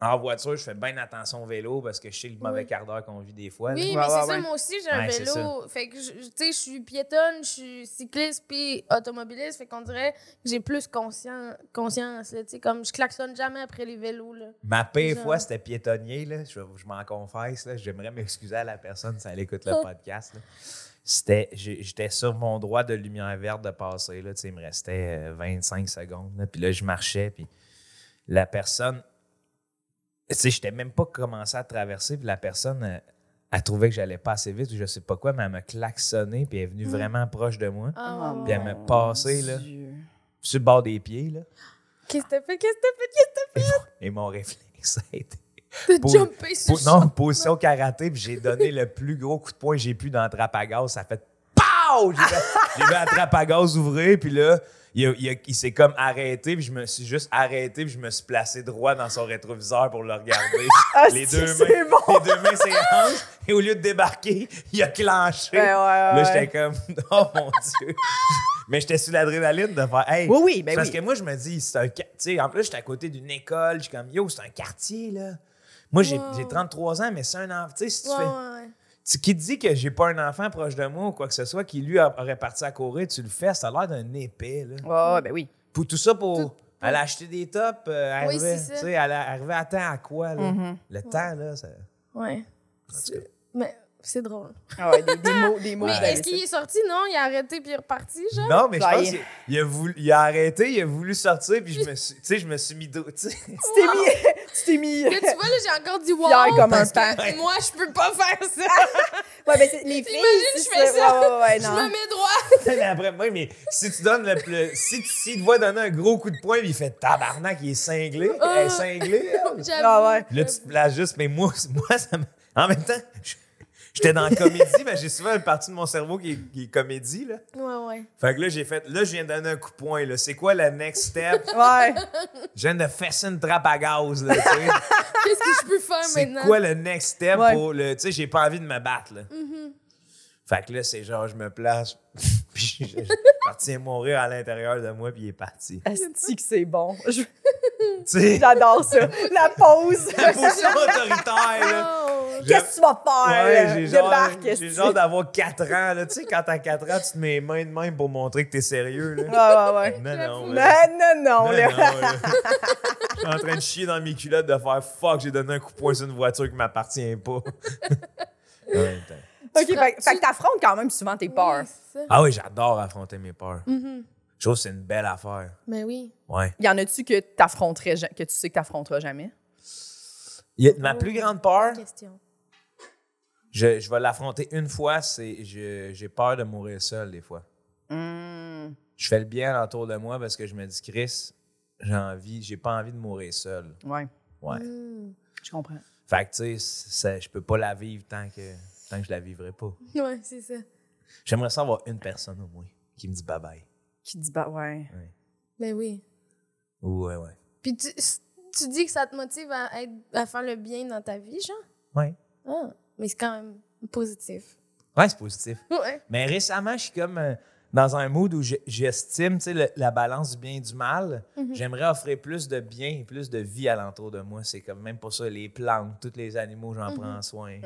en voiture, je fais bien attention au vélo parce que je sais le mauvais quart d'heure qu'on vit des fois. Oui, mais c'est ça, moi aussi, j'ai un vélo. Fait que, tu sais, je suis piétonne, je suis cycliste puis automobiliste. Fait qu'on dirait que j'ai plus conscience, là, tu sais, comme je klaxonne jamais après les vélos, là. Ma pire fois, c'était piétonnier, là. Je m'en confesse, là. J'aimerais m'excuser à la personne si elle écoute le podcast, là. J'étais sur mon droit de lumière verte de passer, là, il me restait 25 secondes. Là, puis là, je marchais, puis la personne... Tu sais, je n'étais même pas commencé à traverser, puis la personne, elle trouvait que j'allais pas assez vite ou je sais pas quoi, mais elle m'a klaxonné, puis elle est venue vraiment proche de moi. Puis elle m'a passé, là, sur le bord des pieds, là. Qu'est-ce que t'as fait? Et mon réflexe a été... De jumper sur Non, position karaté, puis j'ai donné le plus gros coup de poing que j'ai pu dans la trappe à gaz. Ça a fait POW! J'ai vu la trappe à gaz ouvrir, puis là, il s'est comme arrêté, puis je me suis juste arrêté, puis je me suis placé droit dans son rétroviseur pour le regarder. les deux mains ses hanches, et au lieu de débarquer, il a clenché. Là, j'étais comme, oh mon Dieu! Mais j'étais sur l'adrénaline de faire, hey! Oui, parce que moi, je me dis, c'est un. Tu sais, en plus, j'étais à côté d'une école, je suis comme, yo, c'est un quartier, là. Moi, j'ai 33 ans, mais c'est un enfant. Tu sais, si tu fais. Qui te dit que j'ai pas un enfant proche de moi ou quoi que ce soit qui, lui, aurait parti à courir, tu le fais, ça a l'air d'un épais, là. Ben oui. Pour tout ça, aller acheter des tops, arriver à temps à quoi, là? Le temps, là, ça. Ouais. Mais c'est drôle. Ah ouais, des mots. Mais est-ce qu'il est sorti? Non, il a arrêté puis il est reparti, genre? Non, mais je pense qu'il a arrêté, il a voulu sortir, puis je me suis mis... Tu t'es mis... Là, tu vois, là, j'ai encore dit wow, comme parce un que moi, je peux pas faire ça. Ouais, mais les filles... Imagine, je fais ça. Ouais, je me mets droit. Mais après, oui, mais si tu donnes s'il te voit donner un gros coup de poing, puis il fait tabarnak, il est cinglé. Elle est cinglée. Ouais. Là, tu te places juste, mais moi ça me... En même temps... J'étais dans la comédie, mais j'ai souvent une partie de mon cerveau qui est comédie, là. Ouais. Fait que là, je viens de donner un coup de poing, là. C'est quoi le next step? Ouais. Je viens de fesser une trappe à gaz, là, tu sais. Qu'est-ce que je peux faire maintenant? C'est quoi le next step pour le... Tu sais, j'ai pas envie de me battre, là. Fait que là, c'est genre, je me place, puis je parti à mourir à l'intérieur de moi, puis il est parti. Asti que c'est bon. T'sais, J'adore ça. La pause. la position autoritaire, là. Qu'est-ce que tu vas faire? Ouais, j'ai genre d'avoir 4 ans. Là. Tu sais, quand t'as 4 ans, tu te mets les mains de même pour montrer que t'es sérieux. Là. Ouais. Non. Non. Je suis en train de chier dans mes culottes de faire fuck, j'ai donné un coup de poing sur une voiture qui m'appartient pas. OK, fait que t'affrontes quand même souvent tes peurs. Ah oui, j'adore affronter mes peurs. Je trouve que c'est une belle affaire. Mais oui. Ouais. Y en a-tu que que tu sais que t'affronteras jamais? Ma plus grande peur... Question. Je vais l'affronter une fois, c'est j'ai peur de mourir seul des fois. Je fais le bien autour de moi parce que je me dis, Chris, j'ai pas envie de mourir seul. Ouais. Je comprends. Fait que tu sais, je peux pas la vivre tant que je la vivrai pas. Ouais, c'est ça. J'aimerais savoir une personne au moins qui me dit bye-bye. Qui dit ouais. Ben oui. Ouais. Puis tu dis que ça te motive à faire le bien dans ta vie, genre? Ouais. Ah. Mais c'est quand même positif. Ouais, c'est positif. Ouais. Mais récemment, je suis comme dans un mood où j'estime la balance du bien et du mal. J'aimerais offrir plus de bien et plus de vie alentour de moi. C'est comme même pour ça, les plantes, tous les animaux, j'en prends soin.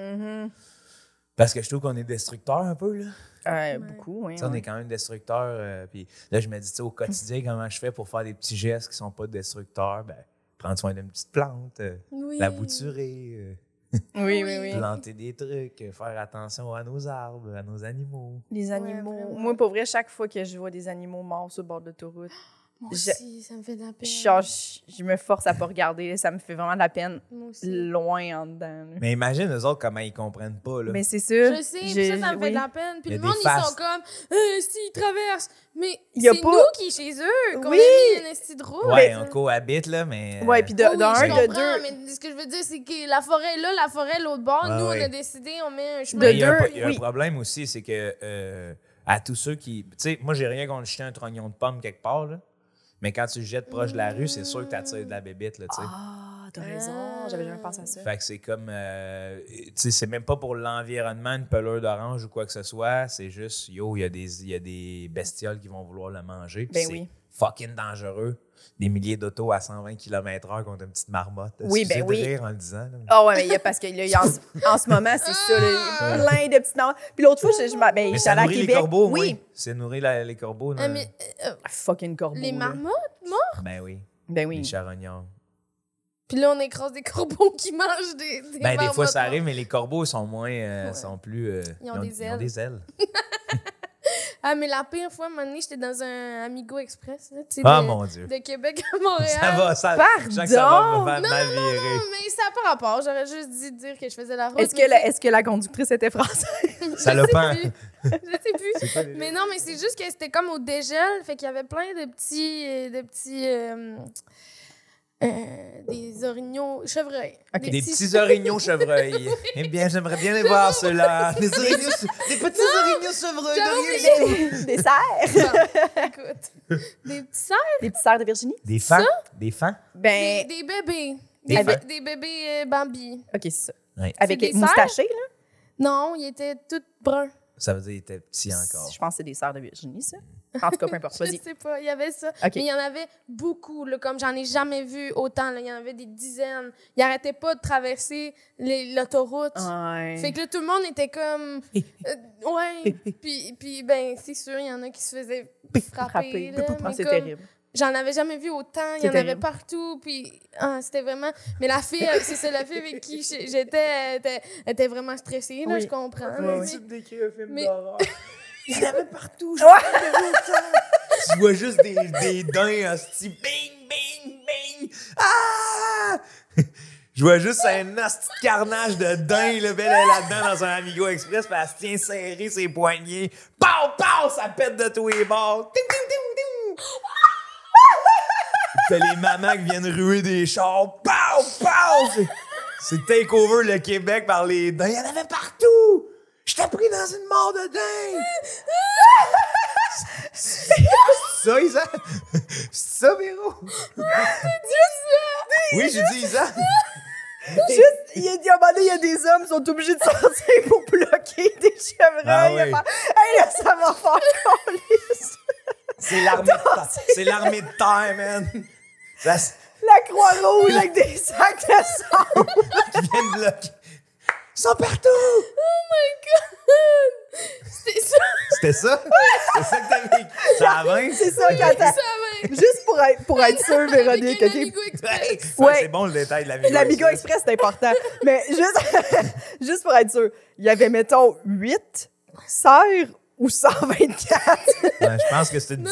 Parce que je trouve qu'on est destructeur un peu, là. Beaucoup, oui. On est quand même destructeur. Puis là, je me dis, au quotidien, comment je fais pour faire des petits gestes qui sont pas destructeurs? Ben, prendre soin d'une petite plante, la bouturer. Oui. Planter des trucs, faire attention à nos arbres, à nos animaux. Les animaux. Moi, pour vrai, chaque fois que je vois des animaux morts sur le bord de l'autoroute, Moi aussi, ça me fait de la peine. Genre, je me force à pas regarder. Ça me fait vraiment de la peine. Moi aussi. Loin en dedans. Là. Mais imagine, eux autres, comment ils comprennent pas. Là. Mais c'est ça. Je sais, puis ça me fait de la peine. Puis le monde, ils sont comme, s'ils traversent. Mais c'est nous qui chez eux, qu'on a mis une esti de route. Ouais, on cohabite, là, mais... Ouais, puis d'un, de deux... Mais ce que je veux dire, c'est que la forêt est là, la forêt l'autre bord. Nous, on a décidé, on met un chemin. Mais il y a un problème aussi, c'est que à tous ceux qui... Tu sais, moi, j'ai rien contre jeter un trognon de pomme quelque part, là. Mais quand tu le jettes proche de la rue, c'est sûr que tu attires de la bébite, là, tu sais. Ah, t'as raison. J'avais jamais pensé à ça. Fait que c'est comme... tu sais, c'est même pas pour l'environnement, une pelure d'orange ou quoi que ce soit. C'est juste, il y a des bestioles qui vont vouloir le manger. Ben c'est fucking dangereux. Des milliers d'autos à 120 km/h contre une petite marmotte. Oui, ben oui. De rire en le disant. Ah ouais, mais parce que là, en ce moment, c'est ça, là, il y a plein de petites marmottes. Puis l'autre fois, mais ça nourrit les corbeaux, oui. C'est nourrir les corbeaux. Fucking corbeaux. Les marmottes mortes? Ben oui. Ben oui. Les charognards. Puis là, on écrase des corbeaux qui mangent des marmottes. Des fois, ça arrive, mais les corbeaux sont moins... sont plus... ils ont des ailes. Ils ont des ailes. Ah, mais la pire fois, à un moment donné, j'étais dans un Amigo Express. Là, mon Dieu. De Québec à Montréal. Ça Pardon? Je sens que ça va me faire mal virer. Non, mais ça n'a pas rapport. J'aurais juste dit dire que je faisais la route. Est-ce que la conductrice était française? Ça l'a pas. Je sais plus. Mais non, mais c'est juste que c'était comme au dégel. Fait qu'il y avait plein de petits des orignaux chevreuils. Okay. Des petits orignaux chevreuils. Eh bien, j'aimerais bien les voir, ceux-là. Des petits orignaux chevreuils. Des cerfs. Bon, écoute. Des petits cerfs. Des petits cerfs de Virginie. Des fans? Des fans? Ben... Des bébés. Des bébés Bambi. OK, c'est ça. Ouais. Avec les moustachés, là? Non, ils étaient tous bruns. Ça veut dire qu'ils étaient petits encore. Je pense que c'est des sœurs de Virginie, ça. En tout cas, peu importe. Je sais pas, il y avait ça. Okay. Mais il y en avait beaucoup, là, comme j'en ai jamais vu autant. Là. Il y en avait des dizaines. Ils arrêtaient pas de traverser l'autoroute. Ouais. Fait que là, tout le monde était comme... ouais. Puis, ben, c'est sûr, il y en a qui se faisaient frapper. Là, mais c'est comme, terrible. J'en avais jamais vu autant. Il y en avait partout. Puis, c'était vraiment... Mais la fille, c'est ça, la fille avec qui j'étais, elle était vraiment stressée, là, je comprends. Oui. Tu me décris un film d'horreur. Il y en avait partout. Tu vois juste des daims, hostie. Bing, bing, bing. Ah! Je vois juste un hostie de carnage de daims, là, elle est là-dedans dans un Amigo Express, puis elle se tient serrée ses poignets. Pow, pow, ça pète de tous les bords. Ting, ting, ting, ting. T'as les mamans qui viennent ruer des chars. Pow, pow. C'est takeover le Québec par les daims. Il y en avait partout. J'étais pris dans une mort de dingue! C'est ça, Isa? C'est ça, Véro? Oui, j'ai dit Isa. Juste, il a dit, à un moment donné, il y a des hommes qui sont obligés de sortir pour bloquer des chevreuils. Ah oui. Hey, là, ça va faire câlisse. C'est l'armée de terre. C'est l'armée de terre, man. La Croix-Rouge avec des sacs de sang. Qui viennent bloquer. Ils sont partout! Oh my God! C'était ça! C'était ça? C'est ça que t'avais écrit? Ça a 20? C'est ça, quand juste pour être sûr, Véronique. Ouais, c'est bon le détail de l'Amigo. L'Amigo Express, c'est important. Mais juste pour être sûr, il y avait, mettons, 8 sœurs ou 124. Ouais, je pense que c'était 10. Non,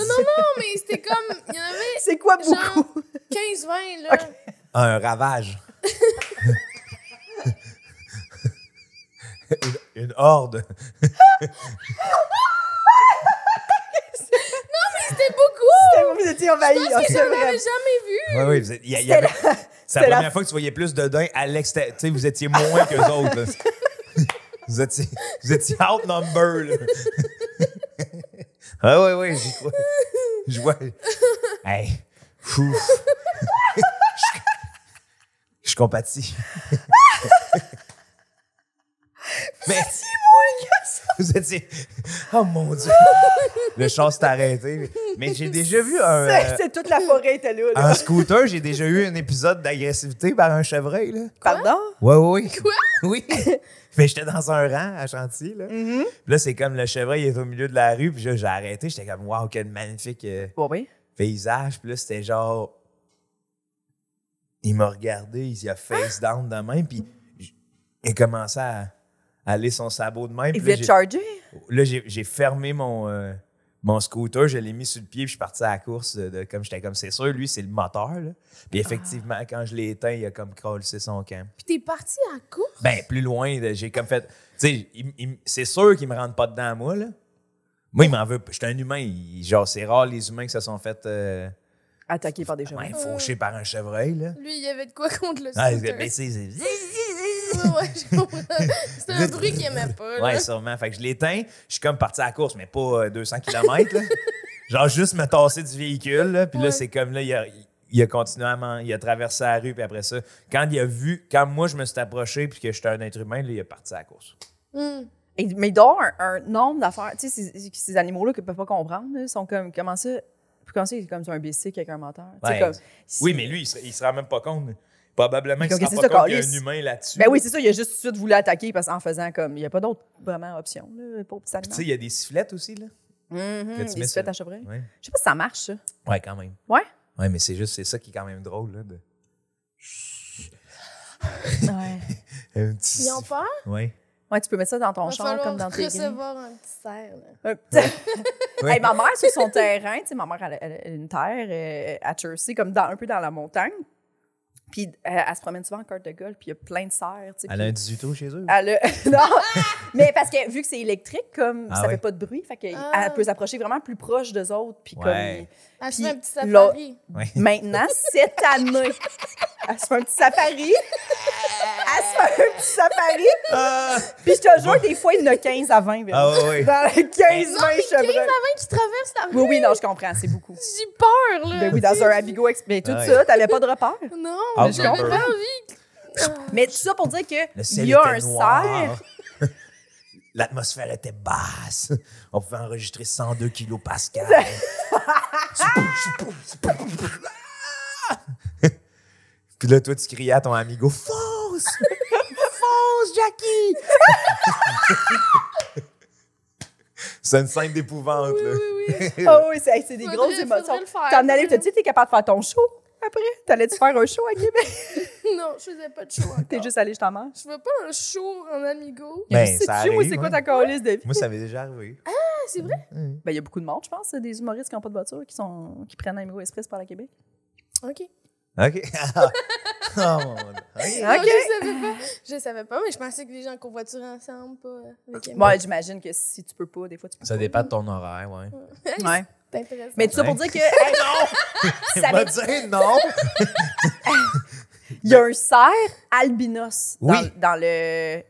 mais c'était comme... Il y en avait... C'est quoi beaucoup? Genre 15-20, là. Okay. Un ravage. Une horde. Non, mais c'était beaucoup! Vous étiez envahis. Je pense que j'en avais jamais vu. Oui. C'est la première fois que tu voyais plus de daims à l'extérieur. Tu sais, vous étiez moins qu'eux autres. Là. Vous étiez outnumbered. Oui, j'y crois. Je vois. Hey. Je compatis. Mais vous étiez... Oh mon Dieu! Le char s'est arrêté. Mais j'ai déjà vu un... C'est toute la forêt était là. Un scooter, j'ai déjà eu un épisode d'agressivité par un chevreuil. Là. Pardon? Oui. Quoi? Oui. Mais j'étais dans un rang à Chantilly. Là. Mm-hmm. Puis là, c'est comme le chevreuil est au milieu de la rue. Puis là, j'ai arrêté. J'étais comme, wow, quel magnifique paysage. Puis là, c'était genre... Il m'a regardé, il a face down de même. Puis il commençait à aller son sabot de même. Il voulait te charger? Là, j'ai fermé mon Mon scooter, je l'ai mis sur le pied puis je suis parti à la course. Comme j'étais comme, c'est sûr, lui, c'est le moteur. Là. Puis effectivement, quand je l'ai éteint, il a comme collé son camp. Puis t'es parti à la course? Ben, plus loin, j'ai comme fait... Tu sais, c'est sûr qu'il me rentre pas dedans, moi, là. Moi, il m'en veut. J'étais un humain. Genre, c'est rare les humains qui se sont fait... attaqué par des chevreuils. Fauché par un chevreuil, là. Lui, il y avait de quoi contre le Ah, scooter. ben, c'est... Ouais, je comprends. C'était un bruit qu'il aimait pas. Là. Ouais, sûrement. Fait que je l'éteins. Je suis comme parti à la course, mais pas 200 km. Là. Genre juste me tasser du véhicule. Là. Puis là, c'est comme là, il a continué il a traversé la rue. Puis après ça, quand moi, je me suis approché puis que j'étais un être humain, là, il est parti à la course. Mais il doit y avoir un nombre d'affaires. Tu sais, ces animaux-là qu'ils ne peuvent pas comprendre, là, sont comme, comment ça, c'est comme un bicycle avec un moteur. Ouais. Comme, oui, mais lui, il se rend même pas compte. Probablement qu'il comme, se rend pas compte qu'il y a un humain là-dessus. Ben oui, c'est ça. Il a juste tout de suite voulu attaquer parce qu'en faisant comme... Il n'y a pas d'autre vraiment option, là, pour petit animal. Tu sais, il y a des sifflettes aussi, là. Des sifflettes à chevreuil. Ouais. Je sais pas si ça marche, ça. Ouais, quand même. Ouais? Ouais, mais c'est ça qui est quand même drôle, là. Ouais. Ils ont peur? Ouais. Ouais, tu peux mettre ça dans ton char comme dans tes grilles. recevoir un petit cerf. Hey, ma mère, sur son terrain, tu sais, ma mère, elle a une terre à Jersey, comme un peu dans la montagne. Puis elle se promène souvent en carte de golf, puis il y a plein de serres. Elle a un 18 trous chez eux? Non, mais parce que vu que c'est électrique, comme ça fait pas de bruit, fait qu'elle peut s'approcher vraiment plus proche d'eux autres. Puis comme Elle se fait un petit là, safari. maintenant, cette année, elle se fait un petit safari. Puis je te jure, des fois, il y en a 15 à 20. Ah oui. Dans les 15-20 chevreuils. 15 à 20 qui traversent la rue. Oui, non, je comprends, c'est beaucoup. J'ai peur, là. Ben oui, dans un Abigo mais tout ça, t'avais pas de repère. Non, Ah, j'avais non. pas envie. Mais tout ça pour dire que Le ciel il y a était un noir. cerf. L'atmosphère était basse. On pouvait enregistrer 102 kilopascal. Puis là, toi, tu criais à ton amigo, fonce! Fonce, Jackie! C'est une scène d'épouvante, là. Oui. Ah oui, c'est des grosses émotions. faudrait le faire, T'en allais, ça. t'as dit, t'es capable de faire ton show après? T'allais-tu faire un show à Québec? Non, je faisais pas de show encore. T'es juste allé chez ta mère? Je veux pas un show en amigo. Ben, C'est ça tu moi, arrive, c'est quoi hein. ta calice de vie? Moi, ça m'est déjà arrivé. Ah, c'est vrai? Ben, il y a beaucoup de monde, je pense, des humoristes qui n'ont pas de voiture, qui prennent un Amigo Express par la Québec. OK. OK. Oh, mon Dieu. OK. Non, je savais pas. Je savais pas, mais je pensais que les gens convoituraient ensemble, pas les Québec. Moi, j'imagine que si tu peux pas, des fois, tu peux Ça pas. dépend de ton horaire, ouais. Ouais. C'est intéressant. Mais tout ça pour dire que... Hey, non! Ça va dire non! Il y a un cerf albinos Oui. dans le...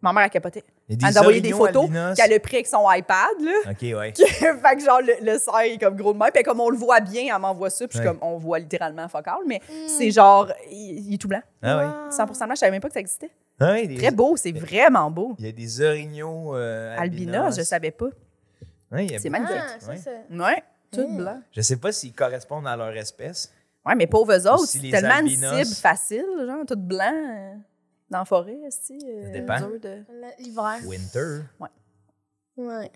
Ma mère a capoté. Il y Elle a nous a envoyé des photos albinos. qu'elle a pris avec son iPad, là. OK, ouais. Fait que genre, le cerf est comme gros de même. Puis comme on le voit bien, elle m'envoie ça. Puis Ouais. comme on voit littéralement focal. Mais c'est genre, il est tout blanc. Ah, ouais. 100% blanc. Je savais même pas que ça existait. Ah, ouais, Très beau, c'est vraiment beau. Il y a des orignaux Albinos, je savais pas. Ouais, il y a C'est beaucoup. magnifique. Ah, ça, Ouais. c'est... Ouais, tout blanc. Je sais pas s'ils correspondent à leur espèce. Ouais, mais pauvres eux autres, Aussi c'est les tellement albinos. une cible facile, genre, tout blanc, dans la forêt, Ça dépend. dur de... L'hiver. Winter. Ouais.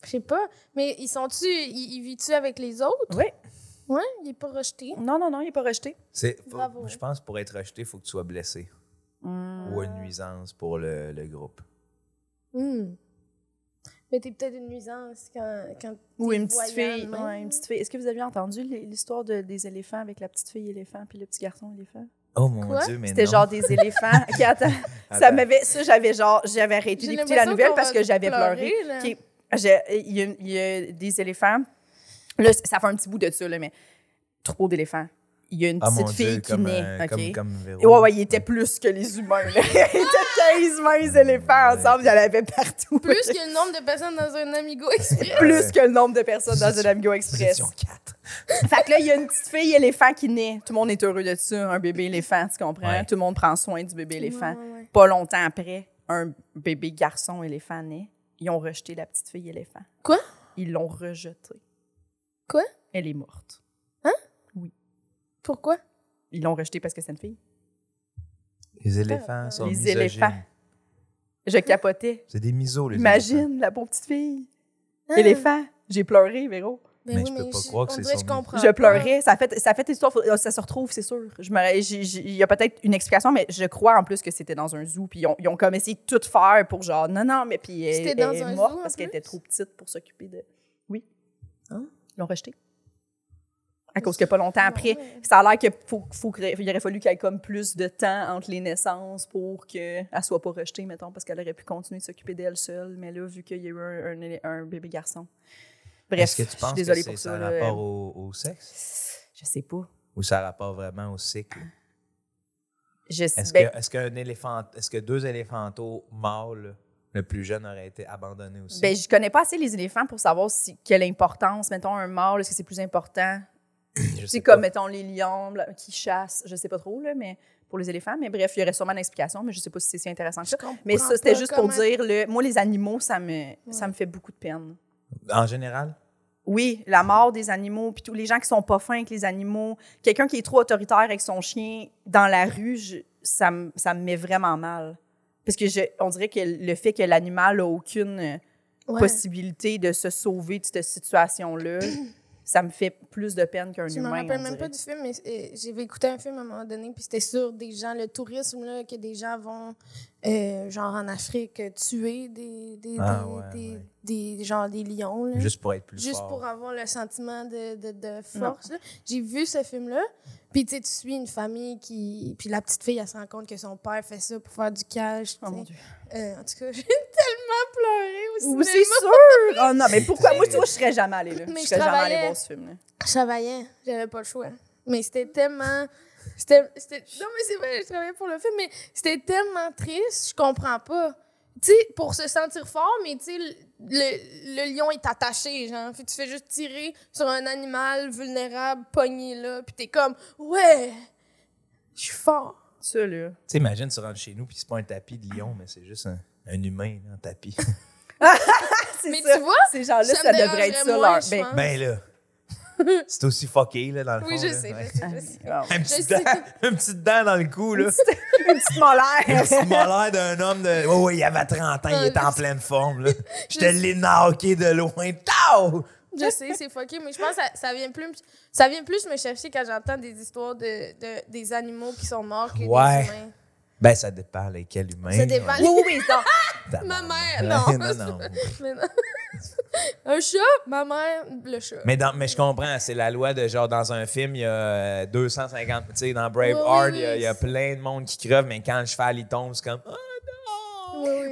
Je sais pas. Mais ils vivent-tu avec les autres? Oui. Ouais, il est pas rejeté. Non, il n'est pas rejeté. Bravo. Je pense que pour être rejeté, il faut que tu sois blessé. Ou une nuisance pour le groupe. Mais t'es peut-être une nuisance quand Ou t'es une petite voyant fille. de même. Ouais, une petite fille. Est-ce que vous avez entendu l'histoire des éléphants avec la petite fille éléphant puis le petit garçon éléphant? Oh mon Quoi? Dieu, mais C'était non. genre des éléphants. OK, attends. J'avais arrêté J'ai d'écouter la l'impression nouvelle qu'on parce va que j'avais pleuré. là. OK. Il y a des éléphants. Là, ça fait un petit bout de ça, là, mais troupeau d'éléphants. Il y a une Ah mon petite Dieu, fille qui comme, naît. OK? comme Véro. Ouais, il était plus que les humains. Là. Il était 15-20 éléphants ensemble, il y en avait partout. Plus que le nombre de personnes dans un Amigo Express. Plus que le nombre de personnes dans un Amigo Vous Express. étiez 4. Fait que là, il y a une petite fille éléphant qui naît. Tout le monde est heureux de ça. Un bébé éléphant, tu comprends? Ouais. Tout le monde prend soin du bébé éléphant. Ouais. Pas longtemps après, un bébé garçon éléphant naît. Ils ont rejeté la petite fille éléphant. Quoi? Ils l'ont rejetée. Quoi? Elle est morte. Pourquoi? Ils l'ont rejetée parce que c'est une fille. Les éléphants sont Les misogynes. éléphants. Je capotais. C'est des misos, les éléphants. Imagine, la pauvre petite fille. Éléphant. J'ai pleuré, Véro. Mais je peux pas croire que on c'est dirait son je comprends Je pas. pleurais. Ça fait histoire. Ça se retrouve, c'est sûr. Il y a peut-être une explication, mais je crois en plus que c'était dans un zoo. Puis ils ont comme essayé de tout faire pour genre, non, mais puis C'était elle dans est un morte zoo, en parce qu'elle plus? était trop petite pour s'occuper de. Oui. Hein? Ils l'ont rejeté. À cause que pas longtemps après, ça a l'air qu'il aurait fallu qu'il y ait comme plus de temps entre les naissances pour qu'elle ne soit pas rejetée, mettons, parce qu'elle aurait pu continuer de s'occuper d'elle seule. Mais là, vu qu'il y a eu un bébé garçon. Bref, est-ce que tu penses que ça a rapport au sexe? Je sais pas. Ou ça a rapport vraiment au cycle? Est-ce que 2 éléphantaux mâles, le plus jeune, aurait été abandonné aussi? Ben, je connais pas assez les éléphants pour savoir quelle importance, mettons, un mâle, est-ce que c'est plus important? C'est comme, mettons, les lions qui chassent, je sais pas trop, là, mais pour les éléphants. Mais bref, il y aurait sûrement une explication, mais je sais pas si c'est si intéressant que ça. Mais ça, c'était juste pour dire, moi, les animaux, ça me fait beaucoup de peine. En général? Oui, la mort des animaux, puis tous les gens qui sont pas fins avec les animaux. Quelqu'un qui est trop autoritaire avec son chien dans la rue, ça me met vraiment mal. Parce que on dirait que le fait que l'animal n'a aucune possibilité de se sauver de cette situation-là, ça me fait plus de peine qu'un humain. Je me rappelle même pas du film, mais j'avais écouté un film à un moment donné, puis c'était sur des gens, le tourisme, là, que des gens vont, genre en Afrique, tuer des lions. Là. Juste pour être plus fort. Juste pour avoir le sentiment de force. J'ai vu ce film-là, puis tu suis une famille qui... Puis la petite fille, elle se rend compte que son père fait ça pour faire du cash. Oh mon Dieu. En tout cas, j'ai tellement pleuré au cinéma. C'est sûr! Oh non, mais pourquoi? Moi, tu vois, je serais jamais allée là. Mais je serais jamais allée voir ce film-là. Je travaillais, j'avais pas le choix. Mais c'était tellement... Non, mais c'est vrai, je travaillais pour le film, mais c'était tellement triste, je comprends pas. Tu sais, pour se sentir fort, mais tu sais, le lion est attaché, genre. Puis tu fais juste tirer sur un animal vulnérable, pogné là, puis t'es comme, ouais, je suis fort. Ça, là. Tu sais, imagine, tu rentres chez nous, puis c'est pas un tapis de lion, mais c'est juste un humain, là, un tapis. Mais ça. Tu vois, ces gens-là, ça devrait être ça, leur... Ben là, c'est aussi fucké, là, dans le fond. Oui, je là. sais, Ouais. je sais. Une petite dent dans le cou, là. Une petite molaire. Une petite molaire d'un homme de... Oui, il avait 30 ans, il était en pleine forme, là. Je te l'ai knocké de loin. Tao! Je sais, c'est fucké, mais je pense que ça vient plus me chercher quand j'entends des histoires des animaux qui sont morts que des humains. Ben, ça dépend, lesquels humains. Ça dépend. Oui, ça. Ma mère, non. non. Mais non. Un chat, ma mère, le chat. Mais je comprends, c'est la loi de genre dans un film, il y a 250, tu sais, dans Braveheart, il y a plein de monde qui crevent, mais quand le cheval il tombe, c'est comme, oh non!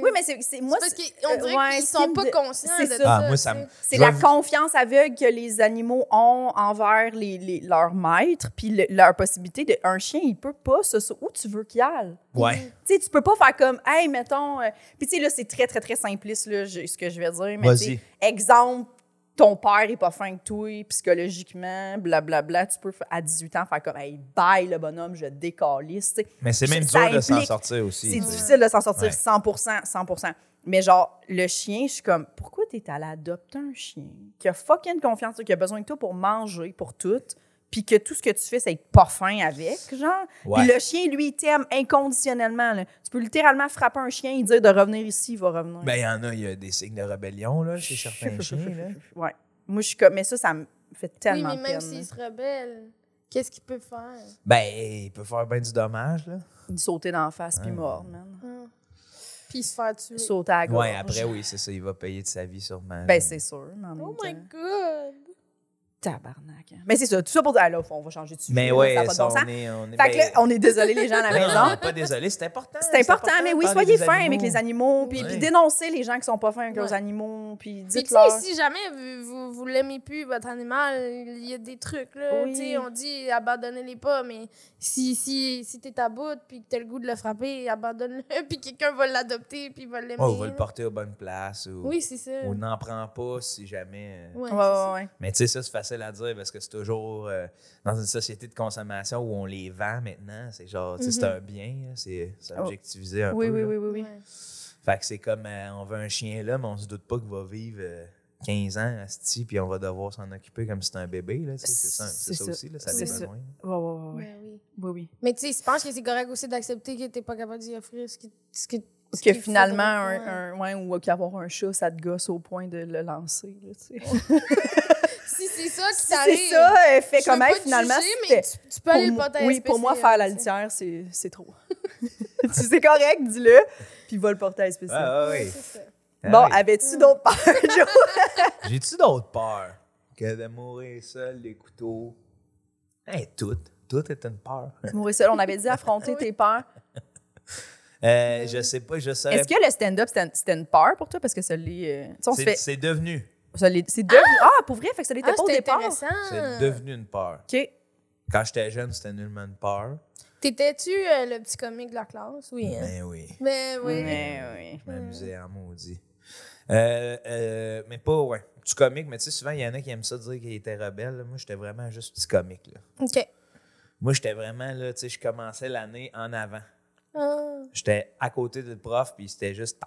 Oui, mais c'est moi. Parce qu'on dirait qu'ils sont pas conscients de ça. Ah, moi, ça me. C'est la confiance aveugle que les animaux ont envers leurs maîtres, puis leur possibilité de. Un chien, il peut pas où tu veux qu'il aille. Ouais. Tu sais, tu peux pas faire comme, hey, mettons. Puis, tu sais, là, c'est très, très, très simpliste, là, ce que je vais dire. Mais, tu sais, exemple, ton père est pas fin que toi, psychologiquement, blablabla. Tu peux, à 18 ans, faire comme, hey, bye le bonhomme, je décalisse. Mais c'est même dur de s'en sortir aussi. C'est difficile de s'en sortir 100%. Mais genre, le chien, je suis comme, pourquoi t'es allé adopter un chien qui a fucking confiance, qui a besoin de toi pour manger, pour tout, puis que tout ce que tu fais, c'est être pas fin avec, genre. Puis le chien, lui, il t'aime inconditionnellement. Là. Tu peux littéralement frapper un chien et dire de revenir ici, il va revenir. Ben, il y a des signes de rébellion, là, chez certains chiens, là. Ouais. Moi, je suis comme, mais ça me fait tellement peine. Oui, mais même s'il se rebelle, qu'est-ce qu'il peut faire? Ben, il peut faire bien du dommage, là. Il sauter dans la face puis mordre, man. Puis se faire tuer. Sauter à la gorge. Ouais, après, oui, c'est ça. Il va payer de sa vie sûrement. Ben, c'est sûr. Oh my God! Tabarnak. Mais c'est ça, tout ça pour dire, là, on va changer de sujet. Mais ouais, ça n'a pas de bon sens. Fait que là, on est désolé les gens à la maison. Non, pas désolé, c'est important. C'est important, mais oui, soyez fins avec les animaux, puis Ouais. dénoncez les gens qui sont pas fins avec leurs animaux, puis Puis dites-leur. si jamais vous l'aimez plus, votre animal, il y a des trucs, là. Oui. Tu sais, on dit abandonnez-les pas, mais si t'es à bout, puis que t'as le goût de le frapper, abandonne-le, puis quelqu'un va l'adopter, puis va l'aimer. Oh, on va le porter aux bonnes places. Oui, c'est ça. Ou n'en prend pas si jamais. Ouais. Mais tu sais, ça, c'est facile à dire parce que c'est toujours dans une société de consommation où on les vend maintenant. C'est genre, tu sais, c'est un bien, là, c'est objectivisé un peu. Oui. Ouais. Fait que c'est comme, on veut un chien là, mais on se doute pas qu'il va vivre 15 ans asti, puis on va devoir s'en occuper comme si c'était un bébé. Là, c'est ça aussi, là, ça a des besoins. Ouais. Oui. Mais tu sais, je pense que c'est correct aussi d'accepter que t'es pas capable d'y offrir ce que finalement, ou qu'avoir un chat, ça te gosse au point de le lancer. Là, tu sais. Si c'est ça qui Si t'arrive. c'est ça, fait comme elle, finalement. Mais tu peux aller le porter à Oui, pour moi, faire la litière, c'est trop. Si c'est correct, dis-le, puis va le porter à spécial. Oui. Bon, avais-tu d'autres peurs, Joe? J'ai-tu d'autres peurs que de mourir seul, les couteaux? Tout est une peur. Mourir seul, on avait dit affronter tes peurs. Je sais pas, je saurais. Est-ce que le stand-up, c'était une peur pour toi? Parce que ça l'est... C'est devenu. C'est devenu... Ah, pour vrai? Fait que ça l'était pas au départ? Intéressant. C'est devenu une peur. OK. Quand j'étais jeune, c'était nullement une peur. T'étais-tu le petit comique de la classe? Oui. Hein? Ben oui. Ben oui. Oui. Je m'amusais en maudit. Mais pas, ouais. Petit comique, mais tu sais, souvent, il y en a qui aiment ça dire qu'il était rebelle. Là. Moi, j'étais vraiment juste petit comique. Là. OK. Moi, j'étais vraiment, là, tu sais, je commençais l'année en avant. Ah. J'étais à côté du prof, puis c'était juste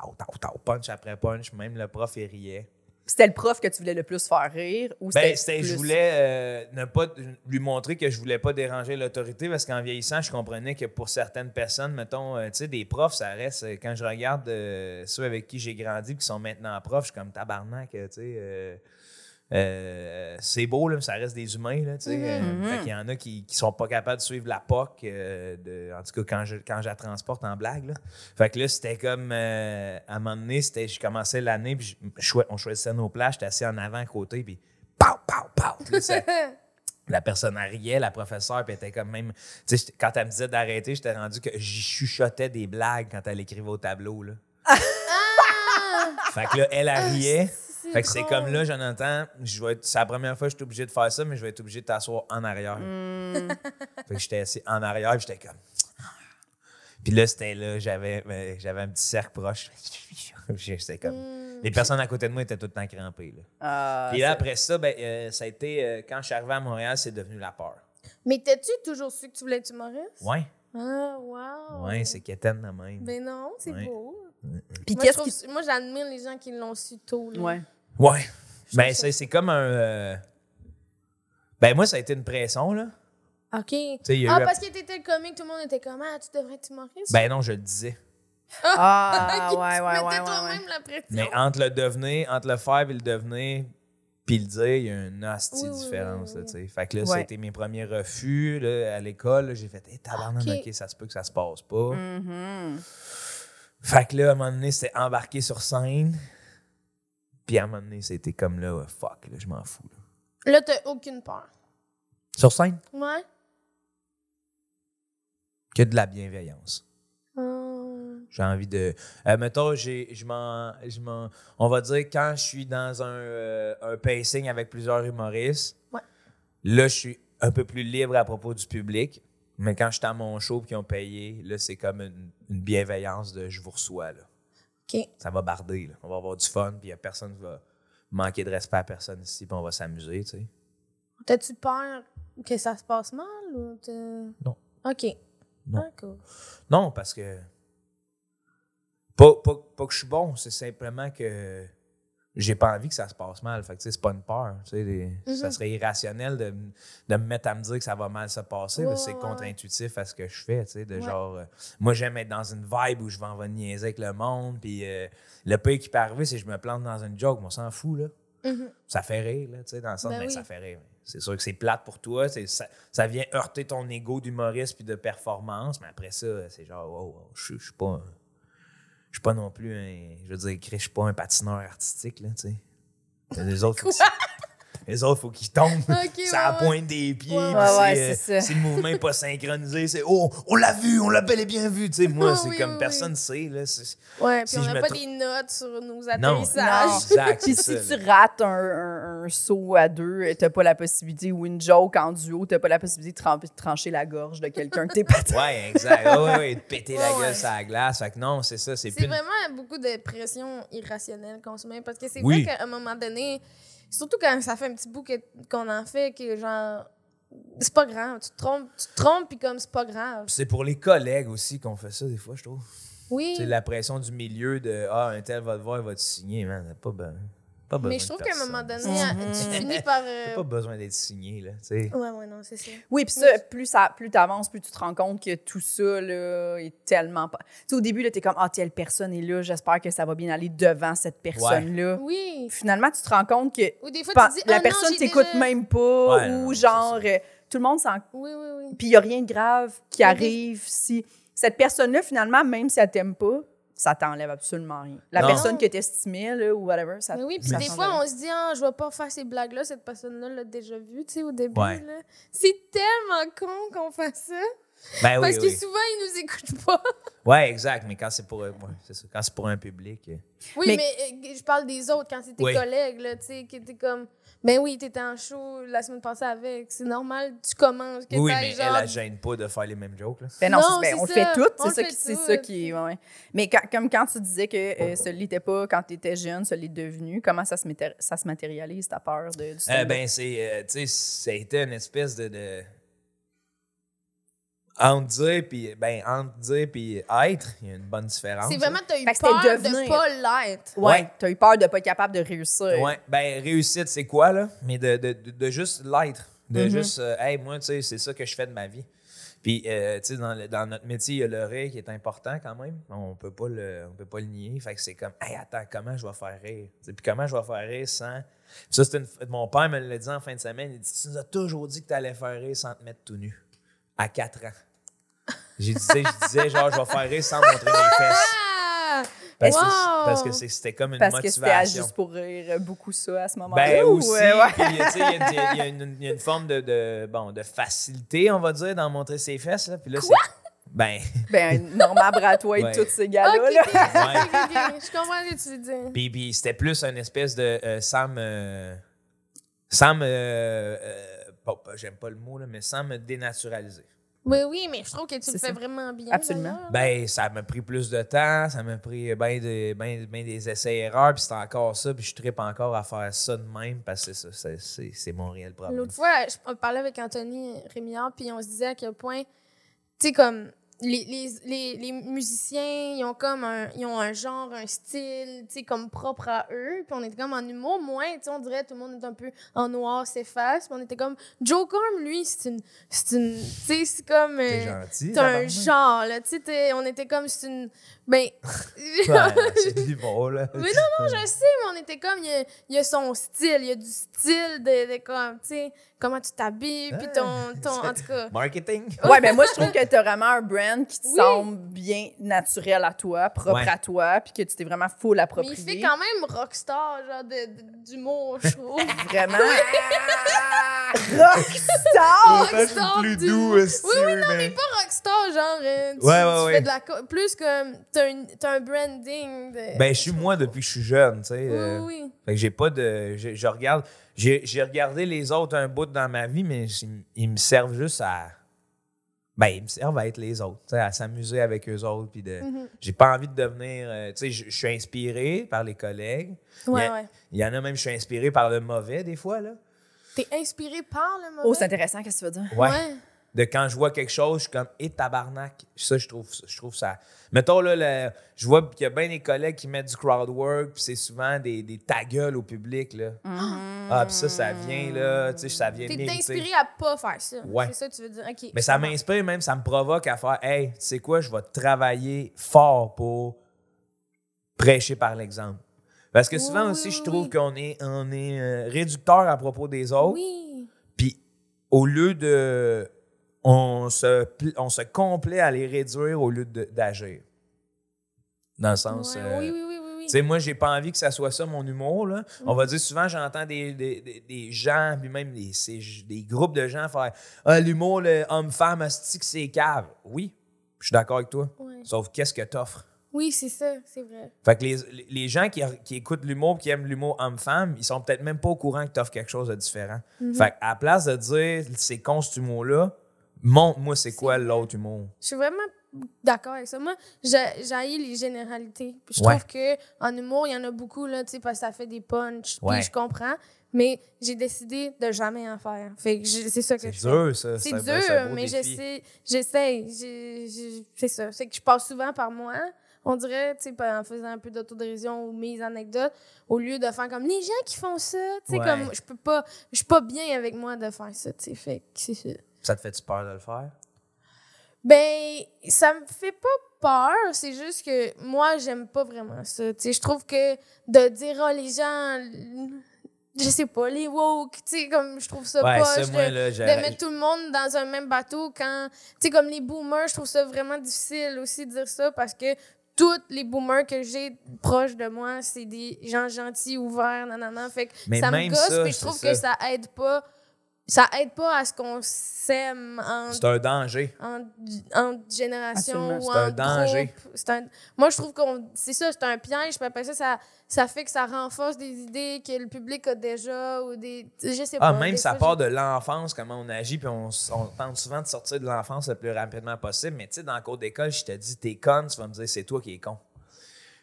punch après punch. Même le prof, il riait. C'était le prof que tu voulais le plus faire rire? Ou c'était plus... Je voulais ne pas lui montrer que je voulais pas déranger l'autorité parce qu'en vieillissant, je comprenais que pour certaines personnes, mettons, tu sais, des profs, ça reste... Quand je regarde ceux avec qui j'ai grandi qui sont maintenant profs, je suis comme tabarnak, tu sais... c'est beau, là, mais ça reste des humains. Là, fait qu'il y en a qui sont pas capables de suivre la POC, en tout cas quand je la transporte en blague. Là. Fait que là, c'était comme à un moment donné, je commençais l'année, puis on choisissait nos plages, j'étais assis en avant à côté, puis pow, pow, pow. Là, la personne riait, la professeure, puis elle était comme même. Quand elle me disait d'arrêter, j'étais rendu que j'y chuchotais des blagues quand elle écrivait au tableau. Là. Fait que là, elle riait. Fait que c'est comme là, Jonathan, c'est la première fois que je suis obligé de faire ça, mais je vais être obligé de t'asseoir en arrière. Fait que j'étais assis en arrière, puis j'étais comme... Puis là, c'était là, j'avais un petit cercle proche. C'était comme... Les personnes à côté de moi étaient tout le temps crampées. Là. Puis là, après ça, ça a été... quand je suis arrivé à Montréal, c'est devenu la peur. Mais t'as-tu toujours su que tu voulais être humoriste? Ouais. Ah, wow. Ouais, c'est quétaine de même. Ben non, c'est ouais. beau. Puis Moi, j'admire les gens qui l'ont su tôt. Là. Ouais. Ouais. Ben, c'est comme un... Ben, moi, ça a été une pression, là. OK. Parce que t'étais le comique, tout le monde était comme, ah, tu devrais être humoriste. Ben non, je le disais. Ah, Tu ouais. mettais toi-même la pression. Mais entre le faire et le devenir, puis le dire, il y a une hostie différence. Là, t'sais. Fait que là, c'était mes premiers refus là, à l'école. Là, j'ai fait, tabarnak, OK, ça se peut que ça se passe pas. Fait que là, à un moment donné, c'était embarqué sur scène. Puis à un moment donné, c'était comme là, fuck, là, je m'en fous. Là, t'as aucune peur. Sur scène? Ouais. Que de la bienveillance. J'ai envie de... mettons, on va dire, quand je suis dans un pacing avec plusieurs humoristes, là, je suis un peu plus libre à propos du public. Mais quand je suis à mon show et qu'ils ont payé, là, c'est comme une bienveillance de « je vous reçois ». Là. OK. Ça va barder. Là. On va avoir du fun, puis il n'y a personne qui va manquer de respect à personne ici, puis on va s'amuser, tu sais. T'as-tu peur que ça se passe mal? Ou non. OK. Non. Ah, cool. Non, parce que... Pas que je suis bon, c'est simplement que j'ai pas envie que ça se passe mal. Fait que, c'est pas une peur. Ça serait irrationnel de me mettre à me dire que ça va mal se passer. C'est contre-intuitif à ce que je fais. Genre, moi, j'aime être dans une vibe où je vais en niaiser avec le monde. Puis le pire qui peut arriver, c'est que je me plante dans une joke. On s'en fout. Là. Ça fait rire, là, dans le sens, mais ça fait rire. C'est sûr que c'est plate pour toi. Ça vient heurter ton ego d'humoriste puis de performance. Mais après ça, c'est genre, je suis pas... Je suis pas non plus je suis pas un patineur artistique, là, tu sais. Les autres, faut qu'ils tombent. Ça la pointe des pieds. Si le mouvement n'est pas synchronisé, c'est on l'a vu, on l'a bel et bien vu. Tu sais, moi, c'est comme personne ne sait. Là, puis on n'a pas des notes sur nos atterrissages. Non, exact. Puis si tu rates un saut à deux, t'as pas la possibilité, ou une joke en duo, t'as pas la possibilité de trancher la gorge de quelqu'un que t'es patin. Ouais, exact. De péter la gueule sur la glace. Fait que non, c'est ça. C'est vraiment beaucoup de pression irrationnelle qu'on se met. Parce que c'est vrai qu'à un moment donné, surtout quand ça fait un petit bout qu'on en fait, que genre, c'est pas grave. Tu te trompes, puis comme c'est pas grave. C'est pour les collègues aussi qu'on fait ça, des fois, je trouve. Oui. C'est la pression du milieu de un tel va te voir, il va te signer, man. Pas besoin. Mais je trouve qu'à un moment donné, tu finis par. T'as pas besoin d'être signé, là. T'sais. Ouais, non, c'est ça. Oui, puis ça, plus t'avances, plus tu te rends compte que tout ça, là, est tellement pas. Tu sais, au début, là, t'es comme, telle personne est là, j'espère que ça va bien aller devant cette personne-là. Oui. Finalement, tu te rends compte que ou des fois, tu dis, la personne t'écoute même pas, ou genre, tout le monde s'en. Oui. Puis il n'y a rien de grave qui arrive si cette personne-là, finalement, même si elle t'aime pas, ça t'enlève absolument rien. La Non. personne que t'estimais, là, ou whatever, ça Mais oui, puis ça des change fois, rien. on se dit, ah, je vais pas faire ces blagues-là, cette personne-là l'a déjà vu, tu sais, au début. Ouais. Là. C'est tellement con qu'on fasse ça. Ben oui, Parce que oui. souvent, ils nous écoutent pas. Ouais, exact. Mais quand c'est pour, c'est ça. Quand c'est pour un public. Oui, Mais- mais je parle des autres, quand c'est tes Oui. collègues, là, tu sais, qui étaient comme, ben oui, t'étais en show la semaine passée avec, c'est normal, tu commences, que Oui, t'ailles mais genre... elle gêne pas de faire les mêmes jokes. Là. Ben non, Non, ben, c'est on le ça. fait tout. On C'est le fait c'est tout. ça qui est. Ouais. Mais comme quand tu disais que ça ne l'était pas quand tu étais jeune, ça l'est devenu, comment ça se matérialise, ta peur du stand-up? Ben, c'est, tu sais, ça a été une espèce de... Entre dire puis être, il y a une bonne différence. C'est vraiment, t'as eu Fait que peur c'était de devenir. pas l'être. Ouais, tu as eu peur de pas être capable de réussir. Ouais, ben réussite, c'est quoi, là? Mais de juste l'être. De juste, hey, moi, tu sais, c'est ça que je fais de ma vie. Puis, tu sais, dans notre métier, il y a le rire qui est important quand même. On peut pas le nier. Fait que c'est comme, hey, attends, comment je vais faire rire? Puis comment je vais faire rire sans... Puis ça, mon père me l'a dit en fin de semaine. Il dit, tu nous as toujours dit que tu allais faire rire sans te mettre tout nu. À 4 ans. Je disais, genre, je vais faire rire sans montrer mes fesses. Ah! Parce que c'était comme une Parce que c'était à motivation. juste pour rire beaucoup ça à ce moment-là. Ben ou, aussi, ouais. puis, tu sais, il y a une forme de facilité, on va dire, dans montrer ses fesses. Là. Puis là, c'est... Ben, Ben, Normand Bratois et Ouais. tous ces gars-là. Ok, là. ok. Je comprends ce que tu veux dire. puis c'était plus une espèce de... j'aime pas le mot, là, mais sans me dénaturaliser. Oui, mais je trouve que tu C'est le fais ça. vraiment bien. Absolument. d'ailleurs. Ben, ça m'a pris plus de temps, ça m'a pris ben des essais-erreurs, puis c'est encore ça, puis je trippe encore à faire ça de même, parce que c'est mon réel problème. L'autre fois, on parlait avec Anthony Rémillard, puis on se disait à quel point, tu sais, comme les musiciens, ils ont comme ils ont un genre, un style, tu sais, comme propre à eux. Puis on était comme en humour, moins, tu sais, on dirait tout le monde est un peu en noir, s'efface. Puis on était comme, Joe Corm, lui, c'est une tu sais, c'est comme... C'est gentil, c'est un tabarnak. genre, là, tu sais, on était comme, c'est une... Ben... Ouais, c'est de l'humour, là. Mais non, je sais, mais on était comme, il y a son style, il y a du style de comme, tu sais, comment tu t'habilles, puis ton, en tout cas. Marketing. Ouais, ben moi, je trouve que tu as vraiment un brand qui te Oui. semble bien naturel à toi, propre Ouais. à toi, puis que tu t'es vraiment full Mais approprié. il fait quand même rockstar, genre, d'humour, je trouve. Vraiment. Rockstar! Rockstar plus du- doux, Oui, non, mais pas rockstar, genre, tu Ouais. fais de la... Plus comme, t'as un branding de... Ben, je suis moi depuis que je suis jeune, tu sais. Oui. Fait que j'ai pas de... Je regarde... J'ai regardé les autres un bout dans ma vie, mais ils me servent juste à... Ben, ils me servent à être les autres, tu sais, à s'amuser avec eux autres, puis de... J'ai pas envie de devenir... tu sais, je suis inspiré par les collègues. Ouais. Il y en a même, je suis inspiré par le mauvais, des fois, là. T'es inspiré par le mauvais? Oh, c'est intéressant, qu'est-ce que tu veux dire? Ouais. De quand je vois quelque chose, je suis comme, tabarnak. Ça, je trouve ça. Mettons, là, je vois qu'il y a bien des collègues qui mettent du crowd work, puis c'est souvent des ta gueule au public, là. Ah, puis ça vient, là, tu sais, ça vient T'es m'irriter. inspiré à pas faire ça. Ouais. C'est ça que tu veux dire. OK. Mais ça m'inspire même, ça me provoque à faire, hey, tu sais quoi, je vais travailler fort pour prêcher par l'exemple. Parce que souvent Oui, aussi, oui, je oui, trouve oui. qu'on est réducteur à propos des autres. Oui. Puis au lieu de... On se complaît à les réduire au lieu d'agir. Dans le sens... Ouais, oui. Tu sais, moi, j'ai pas envie que ça soit ça, mon humour, là. On va dire souvent, j'entends des gens, puis même des groupes de gens faire « Ah, l'humour, le homme-femme, astique, c'est cave. » Oui, je suis d'accord avec toi. Ouais. Sauf qu'est-ce que t'offres? Oui, c'est ça, c'est vrai. Fait que les gens qui écoutent l'humour, qui aiment l'humour homme-femme, ils sont peut-être même pas au courant que t'offres quelque chose de différent. Fait qu'à la place de dire « C'est con, cet humour-là », montre-moi c'est quoi l'autre humour. Je suis vraiment d'accord avec ça. Moi, j'haïs les généralités. Puis je Ouais. trouve qu'en humour, il y en a beaucoup, là, tu sais, parce que ça fait des punchs. Ouais. Puis je comprends. Mais j'ai décidé de jamais en faire. Fait que c'est ça que C'est je fais. dur, ça. C'est un dur, beau mais défi. j'essaie. C'est ça. C'est que je passe souvent par moi. On dirait, tu sais, en faisant un peu d'autodérision ou mes anecdotes, au lieu de faire comme les gens qui font ça, tu sais, Ouais. comme je suis pas bien avec moi de faire ça, tu sais, fait que c'est ça. Ça te fait-tu peur de le faire? Ben, ça me fait pas peur, c'est juste que moi, j'aime pas vraiment ça, tu sais, je trouve que de dire, oh, les gens, je sais pas, les woke, tu sais, comme je trouve ça Ouais, poche ça, moi, là, de mettre tout le monde dans un même bateau quand, tu sais, comme les boomers, je trouve ça vraiment difficile aussi de dire ça parce que tous les boomers que j'ai proches de moi, c'est des gens gentils, ouverts, nanana. Fait que mais ça me même gosse, ça, puis je trouve que ça aide pas. Ça aide pas à ce qu'on s'aime c'est un danger. en génération ou c'est un danger. Moi, je trouve c'est ça, c'est un piège. Puis après ça fait que ça renforce des idées que le public a déjà ou des... Je sais pas. Même ça part de l'enfance, comment on agit, puis on tente souvent de sortir de l'enfance le plus rapidement possible. Mais tu sais, dans le cours d'école, je te dis, t'es con, tu vas me dire, c'est toi qui es con.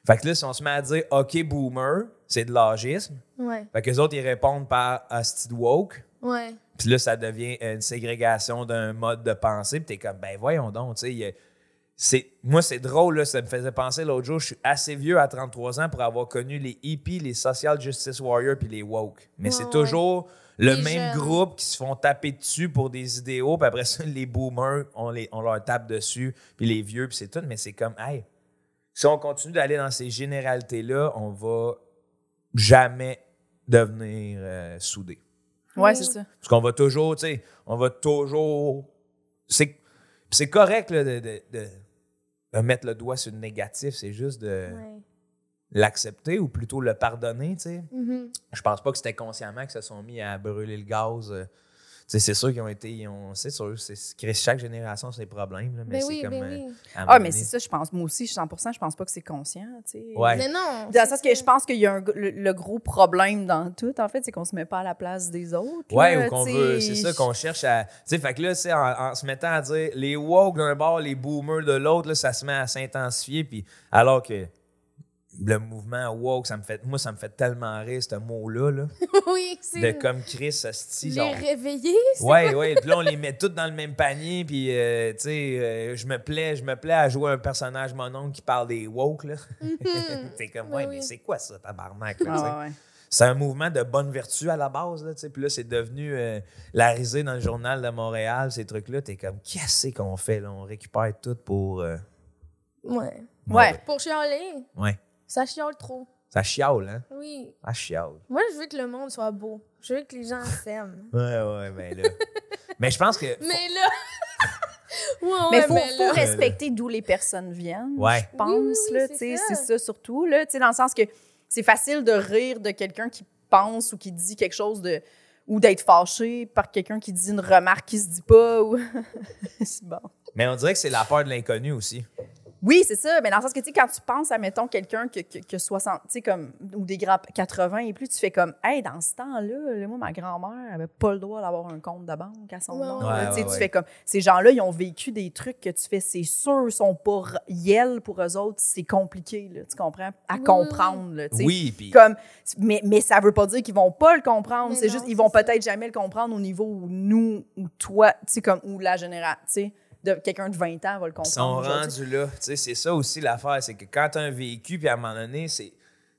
Fait que là, si on se met à dire, OK, boomer, c'est de l'âgisme. Ouais. Fait que les autres, ils répondent par hostie de woke. Ouais. Puis là, ça devient une ségrégation d'un mode de pensée. Puis t'es comme, ben voyons donc, tu sais. Moi, c'est drôle, là, ça me faisait penser l'autre jour, je suis assez vieux à 33 ans pour avoir connu les hippies, les social justice warriors puis les woke. Mais c'est toujours le les même jeunes. groupe qui se font taper dessus pour des idéaux. Puis après ça, les boomers, on leur tape dessus. Puis les vieux, puis c'est tout. Mais c'est comme, hey, si on continue d'aller dans ces généralités-là, on va jamais devenir soudés. Ouais, c'est ça. Parce qu'on va toujours, tu sais, C'est correct là, de mettre le doigt sur le négatif, c'est juste de l'accepter ou plutôt le pardonner, tu sais. Mm-hmm. Je pense pas que c'était consciemment qu'ils se sont mis à brûler le gaz. Tu sais, c'est sûr qu'ils ont été... c'est sûr, chaque génération a ses problèmes, là, mais c'est comme... Mais c'est ça, je pense. Moi aussi, 100%, je pense pas que c'est conscient, tu sais. Ouais. Mais non. Dans le sens que je pense qu'il y a le gros problème dans tout, en fait, c'est qu'on se met pas à la place des autres. Ouais, là, ou qu'on veut... C'est ça qu'on cherche à... Tu sais, fait que là, en se mettant à dire les woke d'un bord, les boomers de l'autre, là, ça se met à s'intensifier, puis alors que... Le mouvement woke, ça me fait tellement rire, ce mot-là. Là. Oui, c'est... De comme Chris, hostie. Les réveiller, c'est Ouais. Puis là, on les met tous dans le même panier. Puis, tu sais, je me plais à jouer un personnage mononcle qui parle des woke, là. T'es comme, mais c'est quoi ça, tabarnak, là, C'est un mouvement de bonne vertu à la base, là, tu sais. Puis là, c'est devenu la risée dans le journal de Montréal, ces trucs-là. T'es comme, qu'est-ce qu'on fait, là? On récupère tout pour... Ouais. Pour chialer. Ouais. Ça chiale trop. Ça chiale, hein? Oui. Ça chiale. Moi, je veux que le monde soit beau. Je veux que les gens s'aiment. Ouais, ben là. Mais je pense que... Mais là... mais faut respecter d'où les personnes viennent, je pense. Oui, là, c'est ça surtout. Là, dans le sens que c'est facile de rire de quelqu'un qui pense ou qui dit quelque chose de... ou d'être fâché par quelqu'un qui dit une remarque qui se dit pas. Ou... c'est bon. Mais on dirait que c'est la peur de l'inconnu aussi. Oui, c'est ça. Mais dans le sens que, tu sais, quand tu penses à, mettons, quelqu'un que 60, tu sais, comme, ou des grands 80 et plus, tu fais comme, hey, dans ce temps-là, moi, ma grand-mère avait pas le droit d'avoir un compte de banque à son nom. Tu fais comme, ces gens-là, ils ont vécu des trucs que tu fais, c'est sûr, ils sont pas yel pour eux autres, c'est compliqué, là, tu comprends? À comprendre, là, tu sais. Oui, puis... Comme, mais ça veut pas dire qu'ils vont pas le comprendre, Mais c'est juste, ils vont peut-être jamais le comprendre au niveau où nous, ou toi, tu sais, comme, ou la génération, tu sais. De quelqu'un de 20 ans va le comprendre. Ils sont rendus là. Tu sais, c'est ça aussi l'affaire, c'est que quand tu as un vécu, puis à un moment donné,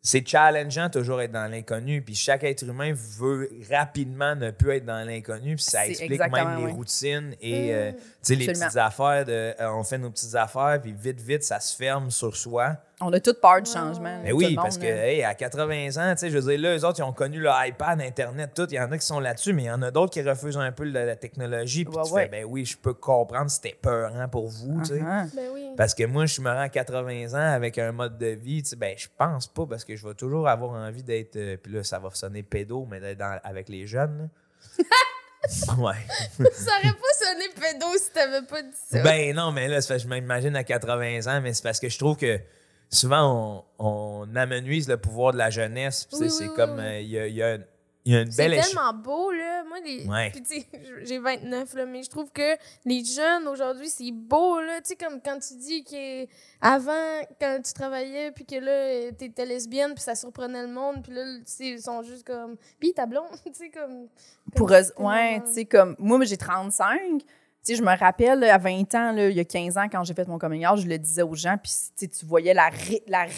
c'est challengeant toujours être dans l'inconnu. Puis chaque être humain veut rapidement ne plus être dans l'inconnu. Puis ça explique même les routines et tu sais, les petites affaires. On fait nos petites affaires, puis vite, ça se ferme sur soi. On a toute peur du changement. Mais oui, parce que hey, à 80 ans, tu sais, je veux dire, là, eux autres, ils ont connu le iPad, Internet, tout. Il y en a qui sont là-dessus, mais il y en a d'autres qui refusent un peu la technologie. Puis tu fais, ben oui, je peux comprendre, c'était peurant pour vous, tu sais. Ben oui. Parce que moi, je me rends à 80 ans avec un mode de vie, tu sais, ben je pense pas, parce que je vais toujours avoir envie d'être... puis là, ça va sonner pédo, mais d'être avec les jeunes, Ouais. Ça aurait pas sonné pédo si t'avais pas dit ça. Ben non, mais là, je m'imagine à 80 ans, mais c'est parce que je trouve que souvent, on amenuise le pouvoir de la jeunesse. C'est comme, il y a une belle... C'est tellement beau, là. Moi, puis, tu sais, j'ai 29, là, mais je trouve que les jeunes, aujourd'hui, c'est beau, là. Tu sais, comme quand tu dis qu'avant, quand tu travaillais, puis que là, t'étais lesbienne, puis ça surprenait le monde, puis là, ils sont juste comme... Puis ta blonde, tu sais, comme... Pour eux, ouais, tu sais, comme... Moi, j'ai 35. Tu sais, je me rappelle, à 20 ans, là, il y a 15 ans, quand j'ai fait mon coming out, je le disais aux gens, puis tu voyais la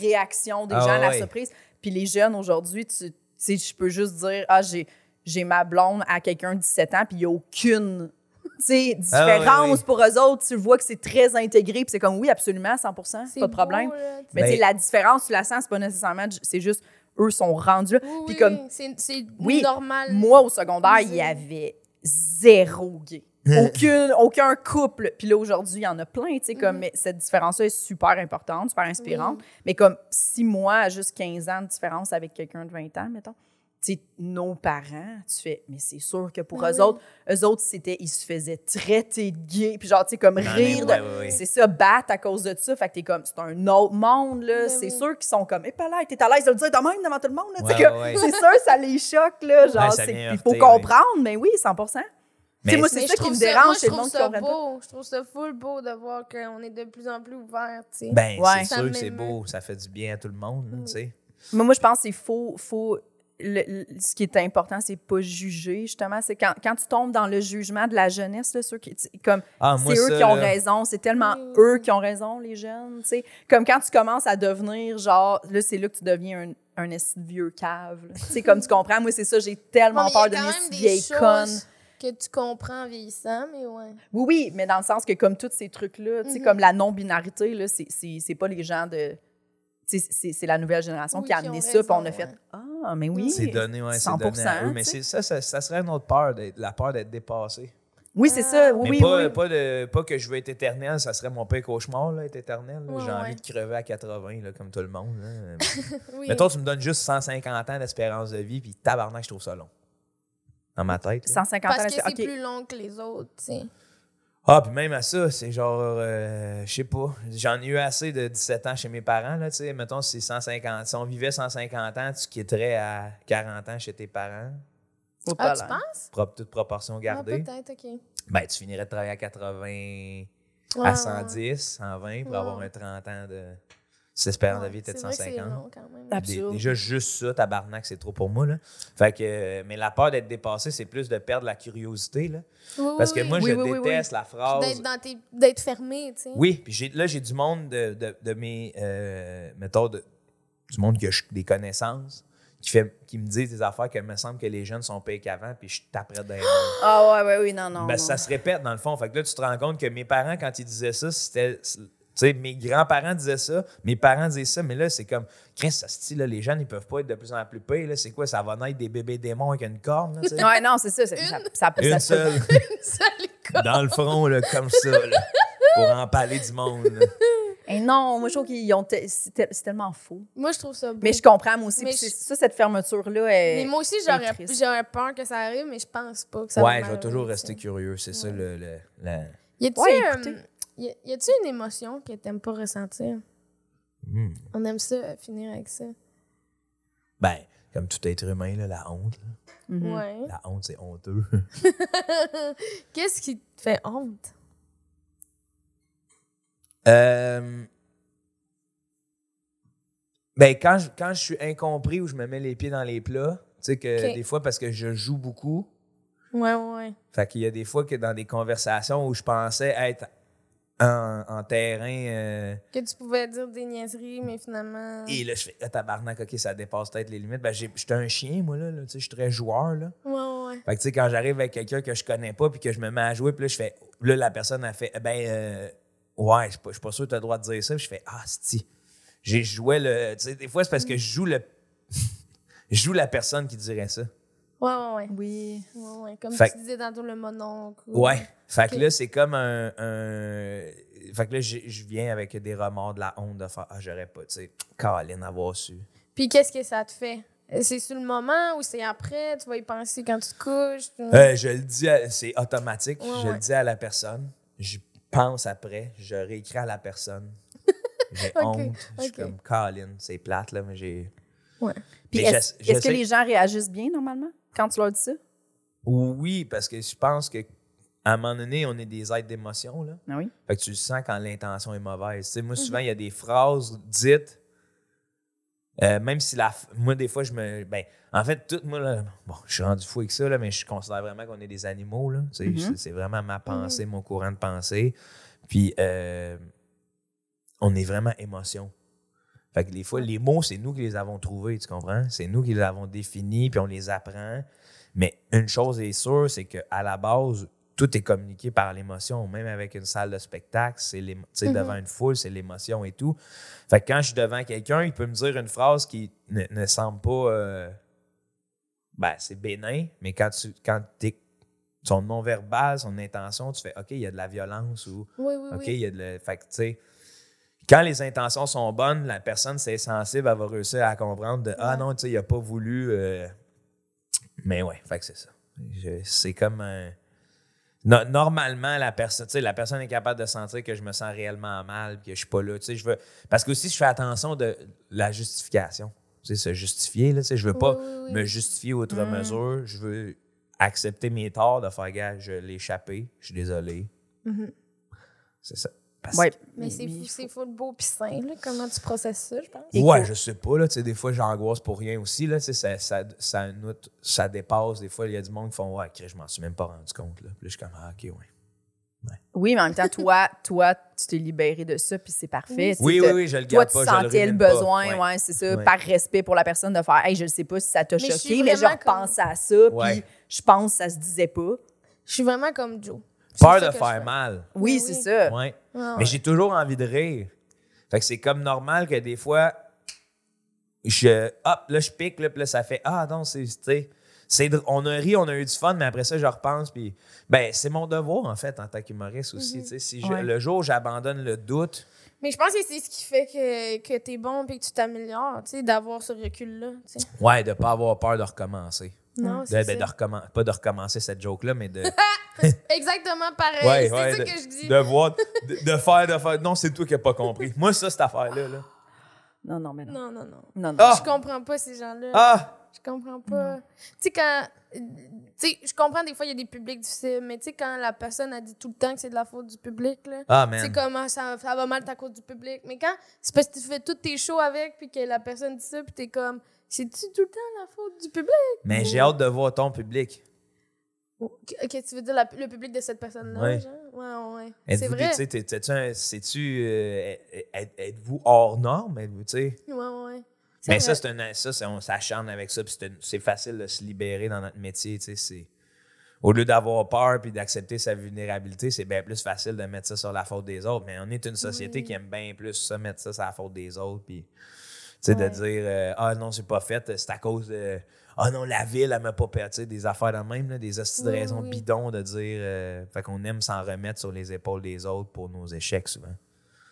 réaction des gens, la surprise. Puis les jeunes, aujourd'hui, tu sais, je peux juste dire, j'ai ma blonde à quelqu'un de 17 ans, puis il n'y a aucune différence pour eux autres. Tu vois que c'est très intégré, puis c'est comme, oui, absolument, 100%, pas de problème. Beau, là, mais tu sais, la différence, tu la sens, c'est pas nécessairement, c'est juste, eux sont rendus là. Oui, puis comme, c'est normal. Moi, au secondaire, il y avait zéro gay. aucun couple. Puis là, aujourd'hui, il y en a plein, tu sais, comme, mais cette différence-là est super importante, super inspirante. Mais comme 6 mois à juste 15 ans de différence avec quelqu'un de 20 ans, mettons, tu sais, nos parents, tu fais, mais c'est sûr que pour eux autres, ils se faisaient traiter de gays, puis genre, tu sais, comme rire, c'est ça, battre à cause de ça. Fait que t'es comme, c'est un autre monde, là. C'est sûr qu'ils sont comme, là, t'es à l'aise de le dire de même devant tout le monde, là. C'est sûr, ça les choque, là. Genre, il faut comprendre, mais oui, 100%. Mais moi, c'est ça qui me dérange, c'est le monde qui comprend pas. Je trouve ça full beau de voir qu'on est de plus en plus ouvert, tu sais. Ben, c'est sûr que c'est beau. Ça fait du bien à tout le monde, tu sais. Mais moi, je pense qu'il faut ce qui est important, c'est pas juger, justement. C'est quand tu tombes dans le jugement de la jeunesse, là, c'est eux qui ont raison. C'est tellement eux qui ont raison, les jeunes, tu sais. Comme quand tu commences à devenir, genre, là, c'est là que tu deviens un vieux cave. Tu sais, comme tu comprends, moi, c'est ça, j'ai tellement peur de mes vieilles connes. Que tu comprends en vieillissant, mais ouais. Oui, mais dans le sens que comme tous ces trucs-là, tu sais, comme la non-binarité, là, c'est pas les gens de... C'est la nouvelle génération qui a amené ça, puis on a fait « Ah, mais oui, c'est donné, 100%. C'est donné à eux, mais ça serait une autre peur, la peur d'être dépassé. Oui, c'est ça. Mais pas que je veux être éternel, ça serait mon pire cauchemar, là, être éternel. J'ai envie de crever à 80, là, comme tout le monde. Mais toi, tu me donnes juste 150 ans d'espérance de vie, puis tabarnak, je trouve ça long. Dans ma tête. 150 ans. Parce que c'est plus long que les autres, tu sais. Ah, puis même à ça, c'est genre, je sais pas, j'en ai eu assez de 17 ans chez mes parents, là, tu sais, mettons, c'est 150, si on vivait 150 ans, tu quitterais à 40 ans chez tes parents. Tu penses? Toute proportion gardée. Ah, peut-être, OK. Ben, tu finirais de travailler à 80, à 110, 120 pour avoir un 30 ans de... Si l'espérance de vie était de 150. C'est long, quand même. Déjà, juste ça, tabarnak, c'est trop pour moi. Là. Fait que, mais la peur d'être dépassé, c'est plus de perdre la curiosité. Là. Parce que moi, je déteste la phrase... D'être fermé, tu sais. Oui, puis j'ai du monde de mes... mettons, du monde qui a des connaissances, qui me disent des affaires que me semble que les jeunes sont payés qu'avant, puis je taperais dans les mains. Ah oui, non. Ben, ça se répète, dans le fond. Fait que là, tu te rends compte que mes parents, quand ils disaient ça, c'était... Tu sais, mes grands-parents disaient ça, mes parents disaient ça, mais là, c'est comme, Chris, ça se dit, là, les jeunes, ils peuvent pas être de plus en plus payés. Là, c'est quoi, ça va naître des bébés démons avec une corne? Là, ouais, non, c'est ça. Une seule. Dans le front, là, comme ça, là, pour empaler du monde. Et non, moi, je trouve qu'ils ont. C'est tellement faux. Moi, je trouve ça beau. Mais je comprends, moi aussi. Ça, cette fermeture-là est. Mais moi aussi, j'aurais peur que ça arrive, mais je pense pas que ça va arriver. Ouais, je vais toujours rester curieux. C'est ça, Y a-tu une émotion que t'aimes pas ressentir? On aime ça, finir avec ça. Ben, comme tout être humain, là, la honte. Là. Ouais. La honte, c'est honteux. Qu'est-ce qui te fait honte? Ben, quand je suis incompris ou je me mets les pieds dans les plats, tu sais que des fois, parce que je joue beaucoup. Ouais. Fait qu'il y a des fois que dans des conversations où je pensais être en terrain... que tu pouvais dire des niaiseries, mais finalement... Et là, je fais, tabarnak, OK, ça dépasse peut-être les limites. Ben, j'étais un chien, moi, là tu sais, je suis très joueur, là. Ouais. Fait que, tu sais, quand j'arrive avec quelqu'un que je connais pas puis que je me mets à jouer, puis là, je fais... Là, la personne a fait, ouais, je suis pas sûr que tu as le droit de dire ça. Puis je fais, si. J'ai joué le... Tu sais, des fois, c'est parce que je joue la personne qui dirait ça. Ouais. Oui. Ouais. Comme tu disais tantôt, le mononcle. Ouais. Fait que là, c'est comme un... Fait que là, je viens avec des remords, de la honte de faire, j'aurais pas, tu sais, Caroline, avoir su. Puis qu'est-ce que ça te fait? C'est sur le moment ou c'est après? Tu vas y penser quand tu te couches? Je le dis, c'est automatique. Je le dis à la personne. Je pense après. Je réécris à la personne. J'ai honte. Je suis comme, Caroline, c'est plate, là, mais j'ai... Ouais. Puis est-ce que les gens réagissent bien, normalement, quand tu leur dis ça? Oui, parce que je pense que à un moment donné, on est des êtres d'émotion, là. Ah oui? Fait que tu le sens quand l'intention est mauvaise. Tu sais, moi, souvent, il y a des phrases dites, même si moi, des fois, en fait, tout, moi, là, bon, je suis rendu fou avec ça, là, mais je considère vraiment qu'on est des animaux, là. Tu sais, c'est vraiment ma pensée, mon courant de pensée. Puis, on est vraiment émotion. Fait que des fois, les mots, c'est nous qui les avons trouvés, tu comprends? C'est nous qui les avons définis, puis on les apprend. Mais une chose est sûre, c'est qu'à la base, tout est communiqué par l'émotion. Même avec une salle de spectacle, devant une foule, c'est l'émotion et tout. Fait que quand je suis devant quelqu'un, il peut me dire une phrase qui ne semble pas... c'est bénin, mais quand t'es son non-verbal, son intention, tu fais « OK, il y a de la violence » ou « OK, il y a de la... » Fait que, tu sais, quand les intentions sont bonnes, la personne, c'est sensible, elle va réussir à comprendre de « Ah non, tu sais, il n'a pas voulu... Mais ouais, fait que c'est ça. C'est comme un... Normalement, la personne est capable de sentir que je me sens réellement mal, que je suis pas là. Parce que aussi, je fais attention de la justification. Tu sais, se justifier, là, je veux pas me justifier outre mesure. Je veux accepter mes torts, de faire gars, je l'ai échappé, je suis désolé. C'est ça. Mais c'est fou le beau pis sain, là. Comment tu processes ça, je pense? Ouais, je sais pas, là. Tu sais, des fois, j'angoisse pour rien aussi, là. Tu sais, ça dépasse. Des fois, il y a du monde qui font « Ouais, je m'en suis même pas rendu compte, là. » Puis là, je suis comme « Ah, OK, ouais. » Oui, mais en même temps, toi, tu t'es libéré de ça, puis c'est parfait. Oui, je le garde pas. Toi, tu sentais le besoin, ouais, c'est ça, par respect pour la personne, de faire « Hey, je ne sais pas si ça t'a choqué, mais je repense à ça, puis je pense que ça se disait pas. » Je suis vraiment comme Joe. Peur de faire mal. Oui, c'est ça. Ouais. Mais j'ai toujours envie de rire. Fait que c'est comme normal que des fois, là, je pique, là, puis là, ça fait « Ah, non, on a ri, on a eu du fun, mais après ça, je repense. » Puis, c'est mon devoir, en fait, en tant qu'humoriste aussi. Si le jour où j'abandonne le doute... Mais je pense que c'est ce qui fait que t'es bon et que tu t'améliores, d'avoir ce recul-là. T'sais. Ouais, de ne pas avoir peur de recommencer. Non, c'est ça. Pas de recommencer cette joke-là, mais de... Exactement pareil. C'est ça que je dis. De faire... Non, c'est toi qui n'as pas compris. Moi, ça, cette affaire-là. Là. Non, mais non. Non. Ah! Je comprends pas ces gens-là. Ah! Je comprends pas. Tu sais, je comprends des fois, il y a des publics difficiles, mais tu sais, quand la personne a dit tout le temps que c'est de la faute du public, là, tu sais comment ça va mal à cause du public. Mais quand c'est parce que tu fais tous tes shows avec, puis que la personne dit ça, puis t'es comme, c'est-tu tout le temps la faute du public? Mais j'ai hâte de voir ton public. OK, tu veux dire le public de cette personne-là, ouais. Genre? Ouais. C'est vrai. Êtes-vous hors norme? Tu sais? Ouais. Mais on s'acharne avec ça, puis c'est facile de se libérer dans notre métier, tu sais. Au lieu d'avoir peur puis d'accepter sa vulnérabilité, c'est bien plus facile de mettre ça sur la faute des autres. Mais on est une société qui aime bien plus ça, mettre ça sur la faute des autres, puis de dire « Ah non, c'est pas fait, c'est à cause de... » Ah non, la ville, elle m'a pas perdu, des affaires de même, là, des hosties de raisons bidons de dire... fait qu'on aime s'en remettre sur les épaules des autres pour nos échecs, souvent.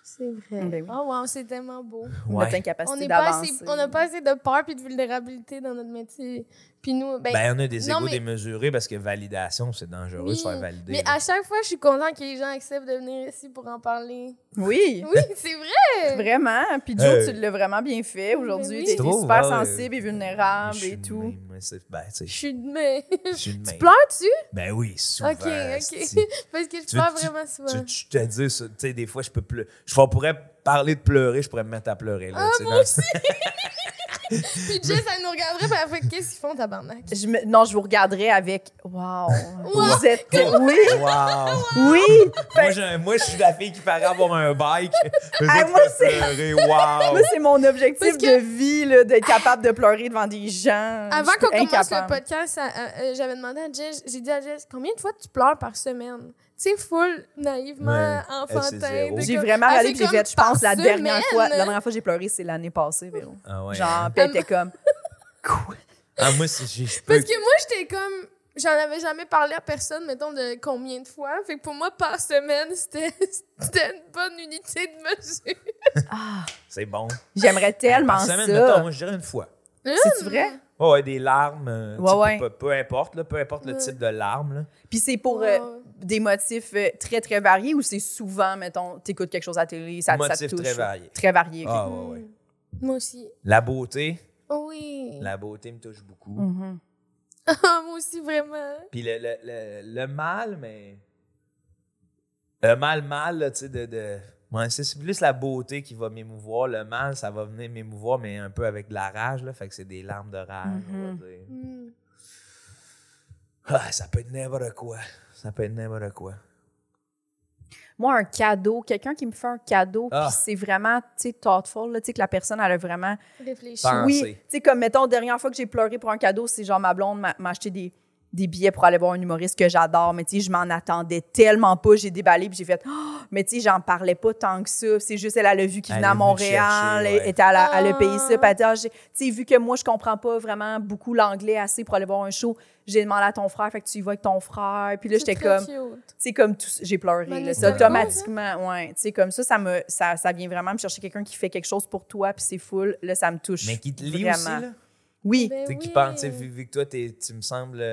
C'est vrai. Oh wow, c'est tellement beau. Notre incapacité d'avancer. On n'a pas assez de peur et de vulnérabilité dans notre métier. Puis nous, on a des égos démesurés parce que validation, c'est dangereux de se faire valider. Mais à chaque fois, je suis contente que les gens acceptent de venir ici pour en parler. Oui. Oui, c'est vrai. Vraiment. Puis Joe, tu l'as vraiment bien fait aujourd'hui. Tu étais super sensible et vulnérable et tout. Je suis de même. Tu pleures-tu? Ben oui, souvent. OK. Parce que je pleure vraiment souvent. Je te dis, tu sais, des fois, je peux pleurer. Je pourrais parler de pleurer, je pourrais me mettre à pleurer. Là, moi aussi! Puis Jess, elle nous regarderait, puis elle fait qu'est-ce qu'ils font, tabarnak? Non, je vous regarderais avec. Wow! Vous êtes. Oui! Wow! Oui! Moi, je suis la fille qui paraît avoir un bike. Moi, pleurer. Wow! Moi, c'est mon objectif de vie, là, d'être capable de pleurer devant des gens. Avant qu'on commence le podcast, j'avais demandé à Jess, j'ai dit à Jess, combien de fois tu pleures par semaine? Tu sais, full naïvement, enfantin. J'ai vraiment réalisé que j'ai fait, je pense, la dernière fois que j'ai pleuré, c'est l'année passée, Véro. Ah ouais. Genre, puis elle était comme, quoi? Ah, moi, Parce que moi, j'étais comme, j'en avais jamais parlé à personne, mettons, de combien de fois. Fait que pour moi, par semaine, c'était une bonne unité de mesure. Ah, c'est bon. J'aimerais tellement par semaine, ça. Mettons, moi, je dirais une fois. C'est-tu vrai? Ouais, des larmes. Peu importe le type de larmes. Là. Puis c'est pour des motifs très, très variés ou c'est souvent, mettons, t'écoutes quelque chose à la télé, ça te touche? Très variés. Très variés. Ah, ouais. Moi aussi. La beauté. Oui. La beauté me touche beaucoup. Mm-hmm. Moi aussi, vraiment. Puis le mal, mais... Le mal, là, tu sais, Ouais, c'est plus la beauté qui va m'émouvoir. Le mal, ça va venir m'émouvoir, mais un peu avec de la rage. Là, fait que c'est des larmes de rage, on va dire. Ah, ça peut être n'importe quoi. Moi, un cadeau, quelqu'un qui me fait un cadeau, puis c'est vraiment, tu sais, thoughtful, tu sais, que la personne, elle a vraiment... réfléchi. Oui, tu sais, comme, mettons, la dernière fois que j'ai pleuré pour un cadeau, c'est genre ma blonde m'a acheté des billets pour aller voir un humoriste que j'adore, mais tu sais, je m'en attendais tellement pas. J'ai déballé, puis j'ai fait mais tu sais, j'en parlais pas tant que ça. C'est juste, elle a vu qu'il venait à Montréal, elle a payé ça. Puis elle dit, tu sais, vu que moi, je comprends pas vraiment beaucoup l'anglais assez pour aller voir un show, j'ai demandé à ton frère, fait que tu y vas avec ton frère. Puis là, j'étais comme, tu sais, comme tout, j'ai pleuré. Là, c'est automatiquement, ouais. Tu sais, comme ça vient vraiment me chercher quelqu'un qui fait quelque chose pour toi, puis c'est full. Là, ça me touche. Mais qui te lit vraiment. aussi, là? Oui. Ben Tu sais, qui pense, vu que toi, tu me sembles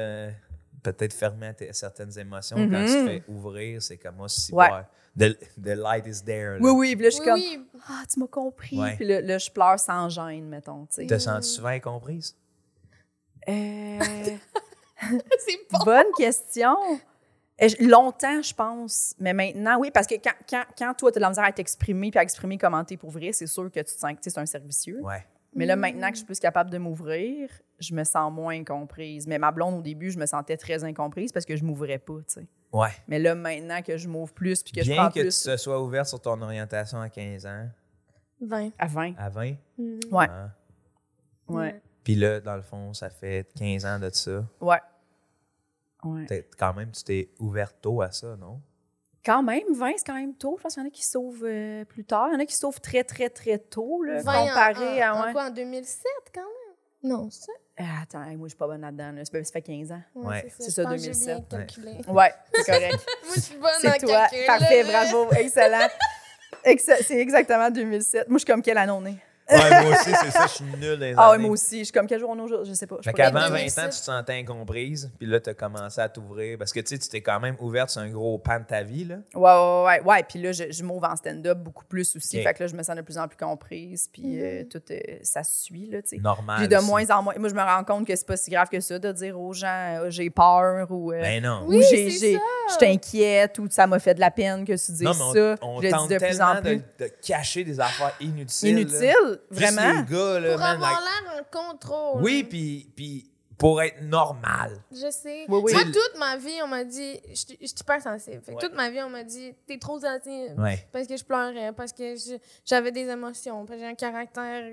peut-être fermé à certaines émotions. Quand tu te fais ouvrir, c'est comme moi, si the light is there. Là. Oui. Puis là, je suis comme, tu m'as compris. Ouais. Puis là, je pleure sans gêne, mettons. T'as senti souvent incomprise? C'est bon. Bonne question. Longtemps, je pense. Mais maintenant, oui, parce que quand toi, tu as de la misère à t'exprimer puis à exprimer comment t'es pour vrai, c'est sûr que tu te sens que c'est un servicieux. Ouais. Mais là, maintenant que je suis plus capable de m'ouvrir, je me sens moins comprise. Mais ma blonde, au début, je me sentais très incomprise parce que je m'ouvrais pas, tu sais. Ouais. Mais là, maintenant que je m'ouvre plus puis que je Bien prends que plus... tu te sois ouverte sur ton orientation à 15 ans. 20. À 20. À 20? Ouais. Ah. Ouais. Puis là, dans le fond, ça fait 15 ans de ça. Ouais. Quand même, tu t'es ouverte tôt à ça, non? Quand même, 20, c'est quand même tôt. Je pense qu'il y en a qui s'ouvrent plus tard. Il y en a qui s'ouvrent très, très, très tôt, là, comparé à... En quoi, en 2007, quand même? Non, c'est ça? Attends, moi, je suis pas bonne là-dedans. Là. Ça fait 15 ans. Ouais. C'est ça, 2007. J'ai bien calculé. Ouais, c'est correct. Moi, je suis bonne en C'est toi. calcul. Parfait, bravo. Excellent. C'est exactement 2007. Moi, je suis comme quelle année on est? Ouais, moi aussi, c'est ça, je suis nul dans les Ah années. oui, moi aussi. Je suis comme quel jour on est aujourd'hui? Je sais pas. Fait qu'avant 20 ans, tu te sentais incomprise, puis là, tu as commencé à t'ouvrir. Parce que tu sais, tu t'es quand même ouverte sur un gros pan de ta vie, là. Ouais. Puis là, je m'ouvre en stand-up beaucoup plus aussi. Okay. Fait que là, je me sens de plus en plus comprise. Puis tout, ça suit, là, tu sais. Normal. Puis de moins en moins. Moi, je me rends compte que c'est pas si grave que ça de dire aux gens j'ai peur ou. Ben non. Ou je t'inquiète ou ça m'a fait de la peine que tu dises ça. On je tente dis de plus en tellement plus. de cacher des affaires inutiles. Inutiles, vraiment. Juste les gars, là, pour avoir l'air en contrôle. Oui, puis pour être normal. Je sais. Oui. Moi, toute ma vie, on m'a dit... Je suis hyper sensible. Fait que toute ma vie, on m'a dit, t'es trop sensible. Ouais. Parce que je pleurais, parce que j'avais des émotions, parce que j'ai un caractère...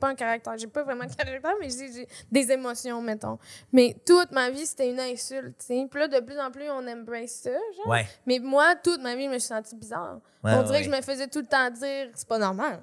pas un caractère, j'ai pas vraiment de caractère, mais j'ai des émotions, mettons. Mais toute ma vie, c'était une insulte, t'sais. Puis là, de plus en plus, on embrace ça, genre. Ouais. Mais moi, toute ma vie, je me suis sentie bizarre. On dirait que je me faisais tout le temps dire, c'est pas normal.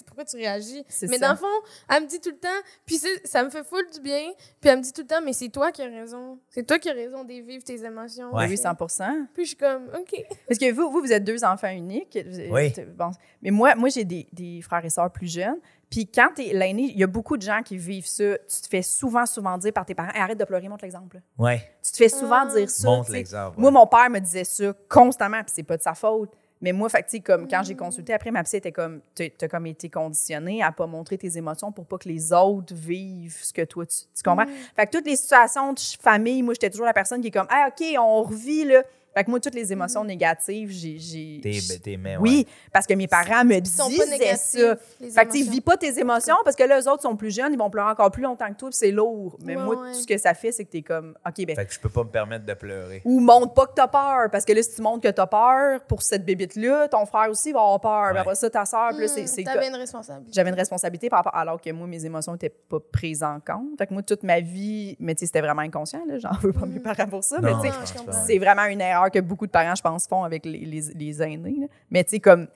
Pourquoi tu réagis? Mais dans le fond, elle me dit tout le temps, puis ça me fait full du bien, puis elle me dit tout le temps, mais c'est toi qui as raison. C'est toi qui as raison de vivre tes émotions. Ouais. Oui, 100%. Puis je suis comme, OK. Parce que vous êtes 2 enfants uniques. Oui. Bon, mais moi j'ai des frères et sœurs plus jeunes. Puis quand t'es l'aîné, il y a beaucoup de gens qui vivent ça. Tu te fais souvent dire par tes parents, hey, arrête de pleurer, montre l'exemple. Ouais. Tu te fais souvent dire ça. Montre l'exemple. Moi, mon père me disait ça constamment, puis c'est pas de sa faute. Mais moi, fait que, comme quand j'ai consulté après, ma psy était comme, t'as comme été conditionnée à pas montrer tes émotions pour pas que les autres vivent ce que toi, tu comprends? Fait que toutes les situations de famille, moi, j'étais toujours la personne qui est comme, ah, OK, on revit, là. Fait que moi, toutes les émotions négatives, j'ai... T'es mets, oui, parce que mes parents me disaient ça. Fait que tu vis pas tes émotions parce que là, eux autres sont plus jeunes, ils vont pleurer encore plus longtemps que toi, puis c'est lourd. Mais moi, tout ce que ça fait, c'est que t'es comme, OK, ben... Fait que je peux pas me permettre de pleurer. Ou montre pas que t'as peur, parce que là, si tu montres que t'as peur pour cette bébite-là, ton frère aussi va avoir peur. Ouais. Après ça, ta soeur, puis là, c'est... T'avais une responsabilité. J'avais une responsabilité par rapport, alors que moi, mes émotions étaient pas prises en compte. Fait que moi, toute ma vie, mais tu sais, c'était vraiment inconscient, là, j'en veux pas mes parents pour ça, non, mais tu sais, c'est vraiment une erreur que beaucoup de parents, je pense, font avec les aînés. Là. Mais tu sais, comme,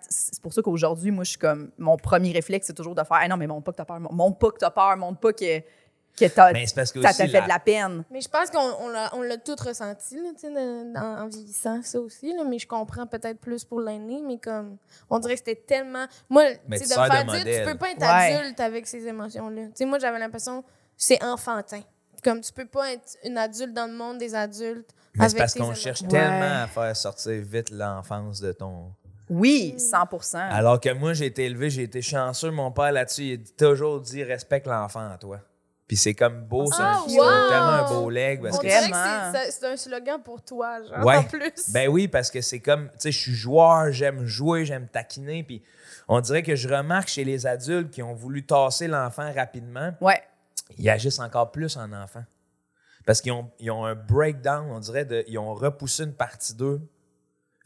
c'est pour ça qu'aujourd'hui, moi, je suis comme, mon premier réflexe, c'est toujours de faire, hey, non, mais montre pas que t'as peur, montre pas que t'as peur, montre pas que ça t'a fait de la peine. Mais je pense qu'on l'a tout ressenti, là, en vieillissant, ça aussi, là, mais je comprends peut-être plus pour l'aîné, mais comme, on dirait que c'était tellement... Moi, de me faire dire, tu peux pas être adulte avec ces émotions-là. T'sais, moi, j'avais l'impression que c'est enfantin. Comme, tu peux pas être une adulte dans le monde des adultes. Mais c'est parce qu'on cherche tellement à faire sortir vite l'enfance de ton... Oui, 100%. Alors que moi, j'ai été chanceux. Mon père, là-dessus, il a toujours dit « respecte l'enfant en toi ». Puis c'est comme beau, c'est tellement un beau leg. Parce que c'est un slogan pour toi, genre, ouais. en plus. Ben oui, parce que c'est comme, tu sais, je suis joueur, j'aime jouer, j'aime taquiner. Puis on dirait que je remarque chez les adultes qui ont voulu tasser l'enfant rapidement, ils agissent encore plus en enfant. Parce qu'ils ont un breakdown, on dirait, ils ont repoussé une partie d'eux.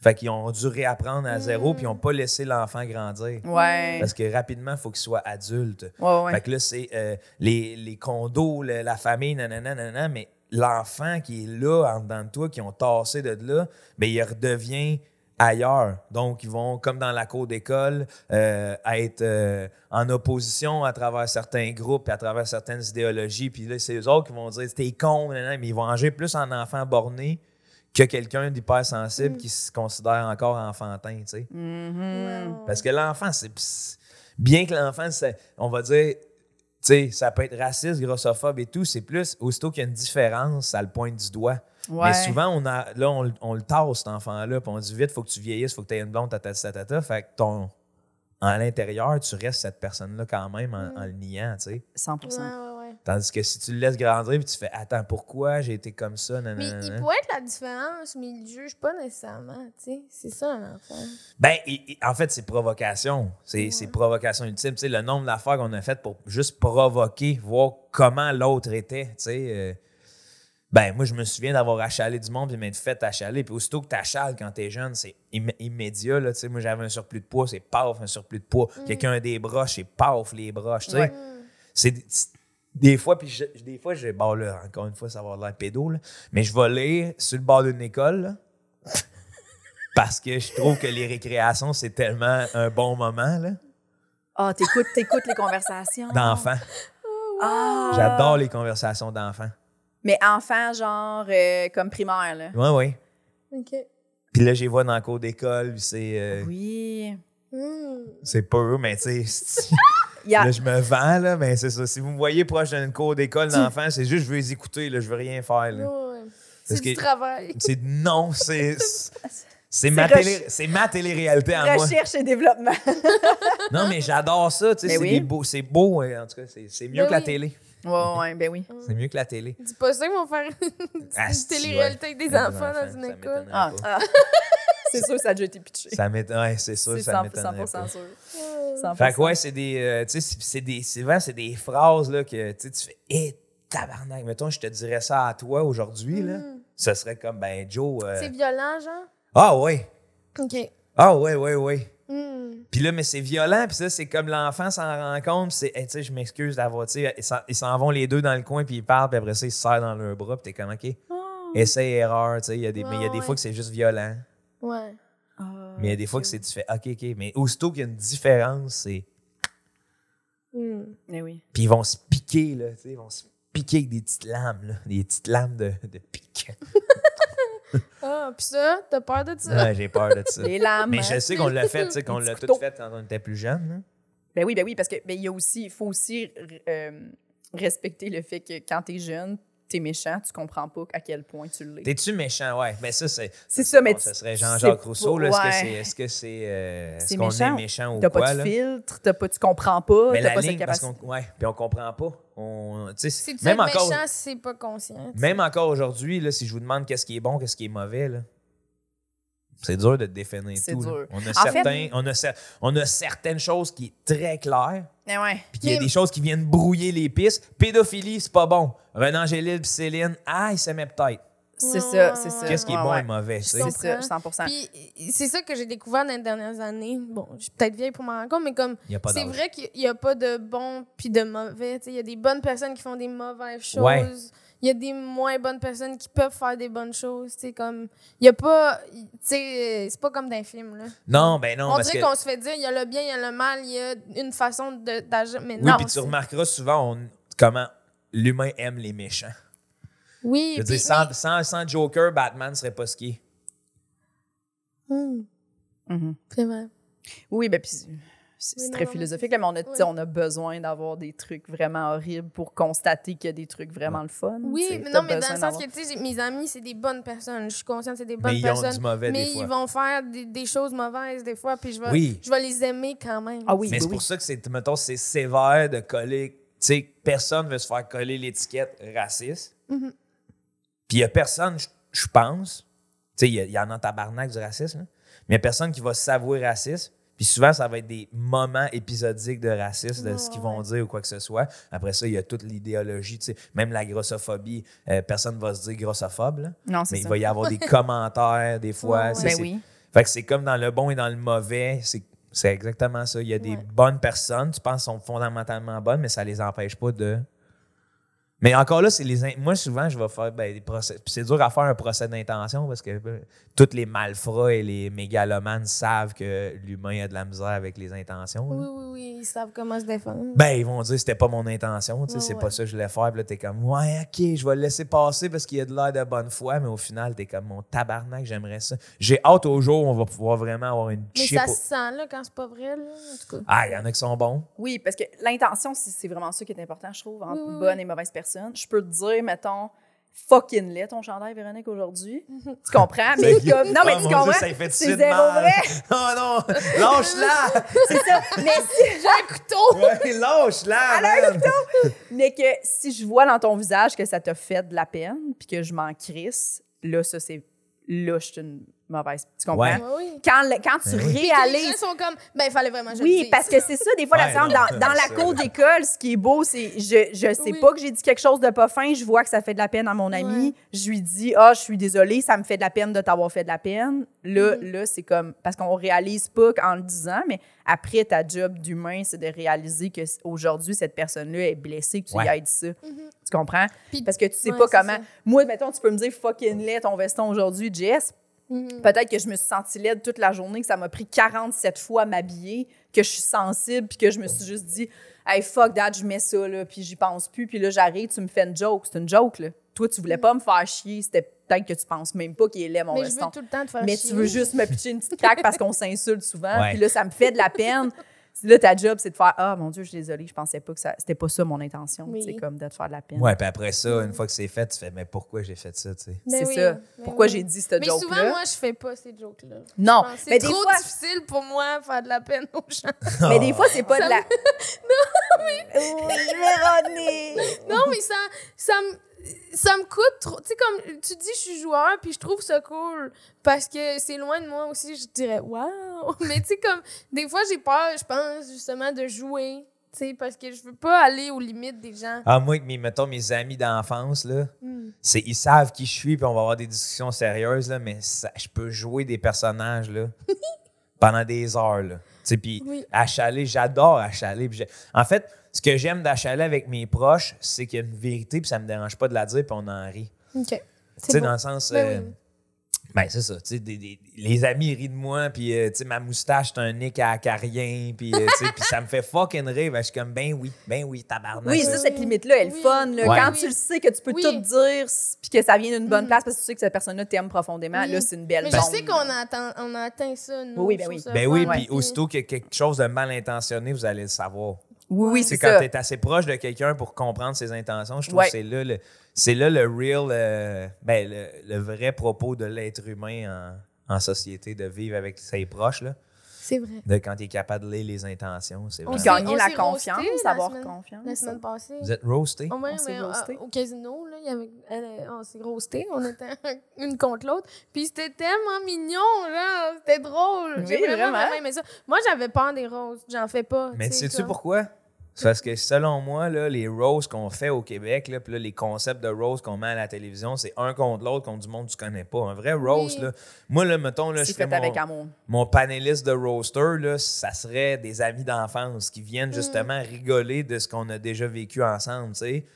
Fait qu'ils ont dû réapprendre à zéro, puis ils n'ont pas laissé l'enfant grandir. Ouais. Parce que rapidement, il faut qu'il soit adulte. Ouais. Fait que là, c'est les condos, la famille, nanana, mais l'enfant qui est là, en dedans de toi, qui ont tassé de là, ben il redevient ailleurs. Donc, ils vont, comme dans la cour d'école, être en opposition à travers certains groupes et à travers certaines idéologies. Puis là, c'est eux autres qui vont dire « t'es con », mais ils vont agir plus en enfant borné que quelqu'un d'hypersensible qui se considère encore enfantin, tu sais. Parce que l'enfant, c'est... Bien que l'enfant, on va dire... Tu sais, ça peut être raciste, grossophobe et tout, c'est plus, aussitôt qu'il y a une différence, ça le pointe du doigt. Ouais. Mais souvent, on le tasse, cet enfant-là, puis on dit vite, il faut que tu vieillisses, il faut que tu aies une blonde, tatata. Fait que à l'intérieur, tu restes cette personne-là quand même en le niant, tu sais. 100%. Ouais. Tandis que si tu le laisses grandir, puis tu fais, attends, pourquoi j'ai été comme ça, nanana. Mais il pourrait être la différence, mais il ne juge pas nécessairement, tu sais. C'est ça, un enfant. Ben, en fait, c'est provocation. C'est provocation ultime. Tu sais, le nombre d'affaires qu'on a faites pour juste provoquer, voir comment l'autre était, tu sais. Ben, moi, je me souviens d'avoir achalé du monde puis m'être fait achaler. Puis aussitôt que tu achales quand t'es jeune, c'est immédiat, là. Tu sais, moi, j'avais un surplus de poids, c'est paf, un surplus de poids. Quelqu'un a des broches, c'est paf, les broches, tu sais. C'est... Des fois, puis bon, là, encore une fois, ça va avoir l'air pédo, là, mais je vais lire sur le bord d'une école, là, parce que je trouve que les récréations, c'est tellement un bon moment, là. Ah, t'écoutes les conversations. D'enfants. Ah! J'adore les conversations d'enfants. Mais enfants, genre, comme primaire, là. Oui. OK. Puis là, je les vois dans le cours d'école, puis c'est... Oui. C'est pas eux, mais tu sais... Yeah. Là, je me vends, là, mais c'est ça. Si vous me voyez proche d'une cour d'école d'enfants, c'est juste je veux les écouter, là, je veux rien faire. Là. C'est du travail. C'est ma télé-réalité à moi. Recherche et développement. Non, mais j'adore ça. Tu sais, c'est beau. En tout cas, c'est mieux que la télé. Ouais, ben oui. C'est mieux que la télé. Dis pas ça, ils vont faire une télé-réalité avec des enfants dans une école. C'est sûr, ça a déjà été pitché. C'est sûr, ça m'étonnerait 100% sûr. 100%. Fait que ouais, c'est des... souvent, c'est des phrases là, que tu fais « tabarnak! » Mettons, je te dirais ça à toi aujourd'hui, là. Ce serait comme, ben, Joe... C'est violent, genre? Ah, oui. OK. Ah, oui. Puis là, mais c'est violent, puis ça, c'est comme l'enfant s'en rend compte, c'est, tu sais, je m'excuse d'avoir, tu sais, ils s'en vont les deux dans le coin, puis ils parlent, puis après ça, ils se serrent dans leur bras, puis t'es comme, OK, essai, erreur, tu sais, mais il y a des fois que c'est juste violent. Ouais. Mais il y a des fois que c'est tu fais OK. Mais aussitôt qu'il y a une différence, c'est. Mais oui. Puis ils vont se piquer, là. Ils vont se piquer avec des petites lames, là. Des petites lames de pique. Puis ça, t'as peur de ça? Ouais, j'ai peur de ça. Les lames. Mais je sais qu'on l'a fait, tu sais, qu'on l'a tout fait quand on était plus jeune. Là. Ben oui, parce que il faut aussi respecter le fait que quand t'es jeune, t'es méchant, tu comprends pas à quel point tu l'es. T'es-tu méchant? Ouais. Mais ça, c'est ça, mais ça serait Jean-Jacques Rousseau. Là. Est-ce qu'on est méchant ou t'as quoi? T'as pas de filtre, tu comprends pas, mais t'as la pas ligne, cette capacité. puis on comprend pas. Si tu es méchant, c'est pas conscient. Même encore aujourd'hui, là, si je vous demande qu'est-ce qui est bon, qu'est-ce qui est mauvais, là, c'est dur de te définir tout. C'est dur. On a certaines choses qui sont très claires. Puis qu'il y a des choses qui viennent brouiller les pistes. Pédophilie, c'est pas bon. Renan Angélil puis Céline, ils s'aimaient peut-être. C'est ça. Qu'est-ce qui est bon et mauvais, tu sais? C'est ça, 100%. Puis c'est ça que j'ai découvert dans les dernières années. Bon, je suis peut-être vieille pour m'en rendre compte, mais comme c'est vrai qu'il n'y a pas de bon puis de mauvais. Il y a des bonnes personnes qui font des mauvaises choses. Ouais. Il y a des moins bonnes personnes qui peuvent faire des bonnes choses. Comme, il y a pas... c'est pas comme dans les films. Là. Non, ben non. On dirait qu'on se fait dire, il y a le bien, il y a le mal, il y a une façon d'agir. Mais oui, puis tu remarqueras souvent comment l'humain aime les méchants. Oui. Je veux dire, sans Joker, Batman serait pas ce qu'il est. C'est vrai. Oui, ben puis... C'est très philosophique, là, mais on a besoin d'avoir des trucs vraiment horribles pour constater qu'il y a des trucs vraiment le fun. Oui, mais non, mais dans le sens que, tu sais, mes amis, c'est des bonnes personnes. Je suis consciente que c'est des bonnes personnes. Mais ils ont du mauvais des fois. Ils vont faire des choses mauvaises des fois, puis je vais les aimer quand même. Ah oui, mais c'est pour ça que c'est sévère de coller. Tu sais, personne ne veut se faire coller l'étiquette raciste. Puis il y a personne, je pense, tu sais, il y en a en tabarnak du racisme, mais il n'y a personne qui va s'avouer raciste. Puis souvent, ça va être des moments épisodiques de racisme, de ce qu'ils vont dire ou quoi que ce soit. Après ça, il y a toute l'idéologie, tu sais, même la grossophobie. Personne ne va se dire grossophobe, là. Non, c'est ça. Mais il va y avoir des commentaires, des fois. Ben oui. Fait que c'est comme dans le bon et dans le mauvais. C'est exactement ça. Il y a des bonnes personnes, tu penses, sont fondamentalement bonnes, mais ça les empêche pas de Mais encore là, moi, souvent, je vais faire des procès. Puis c'est dur à faire un procès d'intention parce que tous les malfrats et les mégalomanes savent que l'humain a de la misère avec les intentions. Oui, ils savent comment se défendre. Ils vont dire c'était pas mon intention, c'est pas ça que je voulais faire. Puis là, t'es comme, ouais, ok, je vais le laisser passer parce qu'il y a de l'air de bonne foi, mais au final, t'es comme, mon tabarnak, j'aimerais ça. J'ai hâte au jour où on va pouvoir vraiment avoir une chip. Mais ça se sent, là, quand c'est pas vrai, là, en tout cas. Ah, il y en a qui sont bons. Oui, parce que l'intention, c'est vraiment ça qui est important, je trouve, entre bonne et mauvaise personne. Je peux te dire, mettons, fucking laid ton chandail, Véronique, aujourd'hui. Tu comprends? Mais comme, non, mais tu comprends? C'est zéro vrai. Oh non, lâche-la! C'est ça. Mais si j'ai un couteau! Ouais, lâche-la! Elle a un couteau! Mais que si je vois dans ton visage que ça t'a fait de la peine, puis que je m'en crisse, là, ça, c'est... Là, je suis une mauvaise. Tu comprends? Ouais. Oui. Quand tu réalises. Les gens sont comme, il fallait vraiment que je le Oui, dise. parce que c'est ça, des fois, dans la cour d'école, ce qui est beau, c'est je sais pas que j'ai dit quelque chose de pas fin, je vois que ça fait de la peine à mon ami, je lui dis, je suis désolée, ça me fait de la peine de t'avoir fait de la peine. Là, c'est comme, parce qu'on réalise pas en le disant, mais après, ta job d'humain, c'est de réaliser qu'aujourd'hui, cette personne-là est blessée, que tu lui aies dit ça. Tu comprends? Puis, parce que tu sais pas comment. Ça. Moi, mettons, tu peux me dire fucking laid ton veston aujourd'hui, Jess. Peut-être que je me suis sentie laide toute la journée, que ça m'a pris 47 fois à m'habiller, que je suis sensible, puis que je me suis juste dit « Hey, fuck that, je mets ça, là, puis j'y pense plus. » Puis là, j'arrive, tu me fais une joke. C'est une joke, là. Toi, tu voulais pas me faire chier. C'était peut-être que tu penses même pas qu'il est laid, mon veston. Mais je veux tout le temps te faire chier. Mais tu veux juste me pitcher une petite craque parce qu'on s'insulte souvent. Ouais. Puis là, ça me fait de la peine. Là, ta job, c'est de faire « Ah, mon Dieu, je suis désolée, je pensais pas que c'était pas ça mon intention. Oui. » C'est comme de te faire de la peine. Ouais, puis après ça, une fois que c'est fait, tu fais « Mais pourquoi j'ai fait ça, tu sais? » C'est ça. Pourquoi j'ai dit cette joke-là? Mais souvent, moi, je fais pas ces jokes-là. Non. C'est trop difficile pour moi de faire de la peine aux gens. Mais des fois, c'est pas de la... Non, mais... Véronique! Non, mais ça me coûte trop. Tu sais, comme tu dis, je suis joueur, puis je trouve ça cool parce que c'est loin de moi aussi. Je dirais, waouh! Mais tu sais, comme des fois, j'ai peur, je pense, justement, de jouer. Tu sais, parce que je veux pas aller aux limites des gens. Ah, moi, mettons, mes amis d'enfance, là, ils savent qui je suis, puis on va avoir des discussions sérieuses, là, mais je peux jouer des personnages, là, pendant des heures, là. Tu sais, puis achaler, j'adore achaler. En fait, ce que j'aime d'achaler avec mes proches, c'est qu'il y a une vérité, puis ça me dérange pas de la dire, puis on en rit. OK. Tu sais, dans le sens... c'est ça. Tu sais, les amis rient de moi, puis tu sais, ma moustache, c'est un nick à acarien, puis puis ça me fait fucking rire. Ben, je suis comme, ben oui, tabarnak. Oui, ça, cette limite-là, elle est fun. Là. Quand tu le sais que tu peux tout dire, puis que ça vient d'une bonne place, parce que tu sais que cette personne-là t'aime profondément, là, c'est une belle Mais zone. je sais qu'on a atteint ça, nous. Oui, puis aussitôt qu'il y a quelque chose de mal intentionné, vous allez le savoir. Oui, c'est quand ça. tu es assez proche de quelqu'un pour comprendre ses intentions, je trouve que c'est là le real, le vrai propos de l'être humain en société, de vivre avec ses proches. Là. C'est vrai. De quand tu es capable de lire les intentions. C'est Puis gagner la confiance, avoir confiance. La semaine passée. Vous êtes roasté? On s'est roasté. Au casino, là, on s'est roasté. On était une contre l'autre. Puis c'était tellement mignon, là. C'était drôle. J'ai vraiment aimé ça. Moi, j'avais peur des roses. J'en fais pas. Mais sais-tu pourquoi? C'est parce que selon moi, là, les roasts qu'on fait au Québec, là, puis là, les concepts de roast qu'on met à la télévision, c'est un contre l'autre contre du monde que tu connais pas. Un vrai roast, là, moi, là, mettons, là, je fais mon panéliste de roaster, là, ça serait des amis d'enfance qui viennent justement rigoler de ce qu'on a déjà vécu ensemble, tu sais.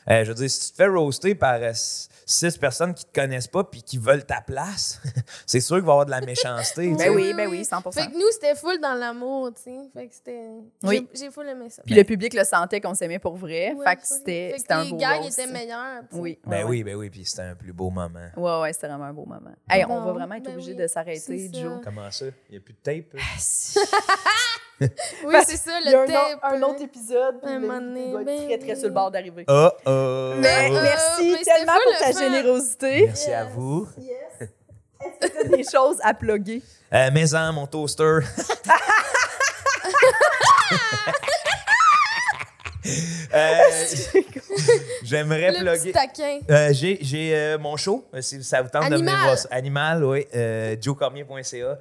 Je veux dire, si tu te fais roaster par 6 personnes qui te connaissent pas puis qui veulent ta place, c'est sûr qu'il va y avoir de la méchanceté. Ben oui, 100%. Fait que nous, c'était full dans l'amour, tu sais. Fait que c'était... Oui. J'ai full aimé ça. Puis le public le sentait qu'on s'aimait pour vrai. Fait que c'était un beau les gags roast. étaient meilleurs. Oui. Oui, puis c'était un plus beau moment. Ouais, c'était vraiment un beau moment. Hey, on va vraiment être obligé de s'arrêter, Joe. Comment ça? Il n'y a plus de tape? Oui, c'est ça, le tape. Un autre épisode, un moment donné, va être très, très sur le bord d'arriver. Merci tellement pour ta générosité. Merci à vous. Yes. Est-ce que tu as des choses à plugger? Maison, mon toaster. J'aimerais plugger. J'ai mon show, si ça vous tente de venir voir ça. Animal, oui. joecormier.ca.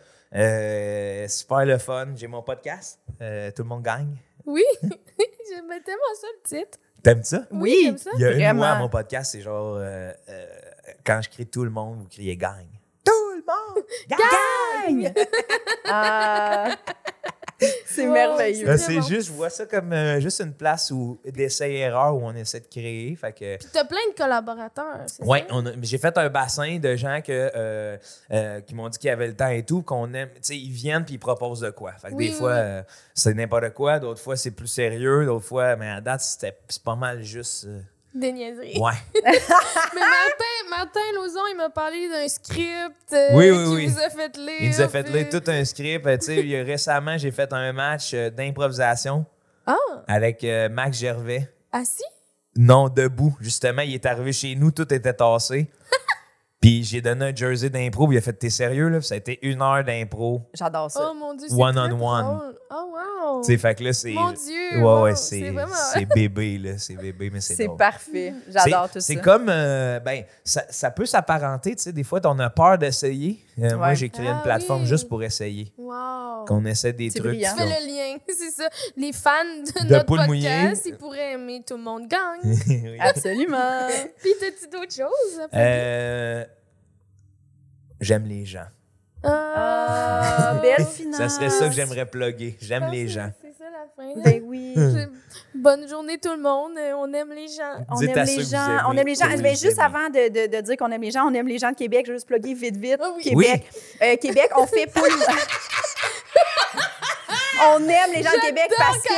Super le fun. J'ai mon podcast. Tout le monde gagne. Oui. J'aimais tellement ça le titre. T'aimes ça? Oui, j'aime ça. Il y a une voix à mon podcast, c'est genre quand je crie tout le monde, vous criez gagne. Tout le monde! Gagne! C'est merveilleux. C'est juste, je vois ça comme juste une place d'essai-erreur où on essaie de créer. Fait que... Puis t'as plein de collaborateurs, c'est ouais, ça? j'ai fait un bassin de gens qui m'ont dit qu'ils avaient le temps et tout, qu'on aime. Tu sais, ils viennent puis ils proposent de quoi. Fait que des fois, c'est n'importe quoi, d'autres fois, c'est plus sérieux, d'autres fois, mais à date, c'est pas mal juste. Des niaiseries. Ouais. Mais Martin Lauzon, il m'a parlé d'un script oui. vous a fait lire. Il nous a fait lire tout un script. Tu sais, récemment, j'ai fait un match d'improvisation avec Max Gervais. Assis? Non, debout. Justement, il est arrivé chez nous, tout était tassé. Puis j'ai donné un jersey d'impro, puis il a fait « T'es sérieux, là? » Ça a été 1 heure d'impro. J'adore ça. Oh mon Dieu, c'est one-on-one. Oh wow! Tu sais, fait que là, c'est... Mon Dieu! Ouais, wow, c'est vraiment... bébé, là. C'est bébé, mais c'est drôle. Parfait. J'adore tout ça. C'est comme... ça peut s'apparenter, tu sais, des fois, on a peur d'essayer. Moi, j'ai créé une plateforme juste pour essayer. Wow! Qu'on essaie des trucs. Brillant. Tu fais le lien, c'est ça. Les fans de notre Poule podcast, mouillée. ils pourraient aimer Tout le monde gagne. Oui. Absolument. Puis t'as-tu d'autres choses? J'aime les gens. Belle finale. Ça serait ça que j'aimerais plugger. J'aime les gens. C'est ça la fin. Ben oui. Bonne journée tout le monde. On aime les gens. On Dites aime à les ceux que vous gens. aimez, On aime les gens. que vous Mais les juste aimez. avant de dire qu'on aime les gens, on aime les gens de Québec. Je vais juste plugger vite. Ah oui. Québec. Québec, on fait poule. On aime les gens de Québec parce que...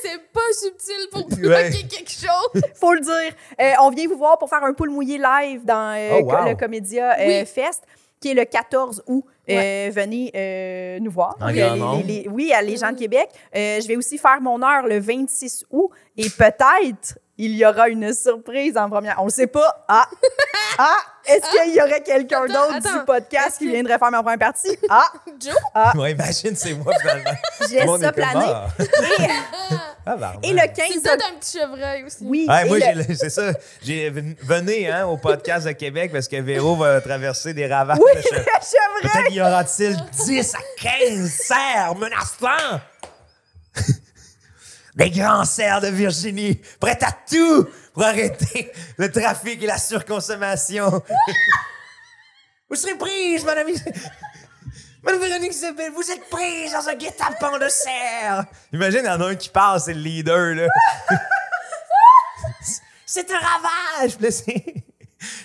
c'est pas subtil pour plugger quelque chose. Faut le dire. On vient vous voir pour faire un poule mouillé live dans le Comédia Fest, qui est le 14 août. Venez nous voir. Les gens de Québec. Je vais aussi faire mon heure le 26 août et peut-être il y aura une surprise en première. On ne sait pas. Est-ce qu'il y aurait quelqu'un d'autre du podcast qui viendrait faire ma première partie? Joe? Ouais, imagine, c'est moi finalement. Je laisse ça planer. Et le 15 C'est peut-être un petit chevreuil aussi. Oui. Moi, c'est ça. Venez au podcast de Québec parce que Véro va traverser des ravages de chevreuil. Peut-être y aura-t-il 10 à 15 cerfs menaçants. Des grands cerfs de Virginie, prêts à tout pour arrêter le trafic et la surconsommation. Vous serez prise, madame Véronique Isabelle, vous êtes prise dans un guet-apens de cerfs. Imagine, il y en a un qui parle, c'est le leader, là. C'est un ravage! Là, c'est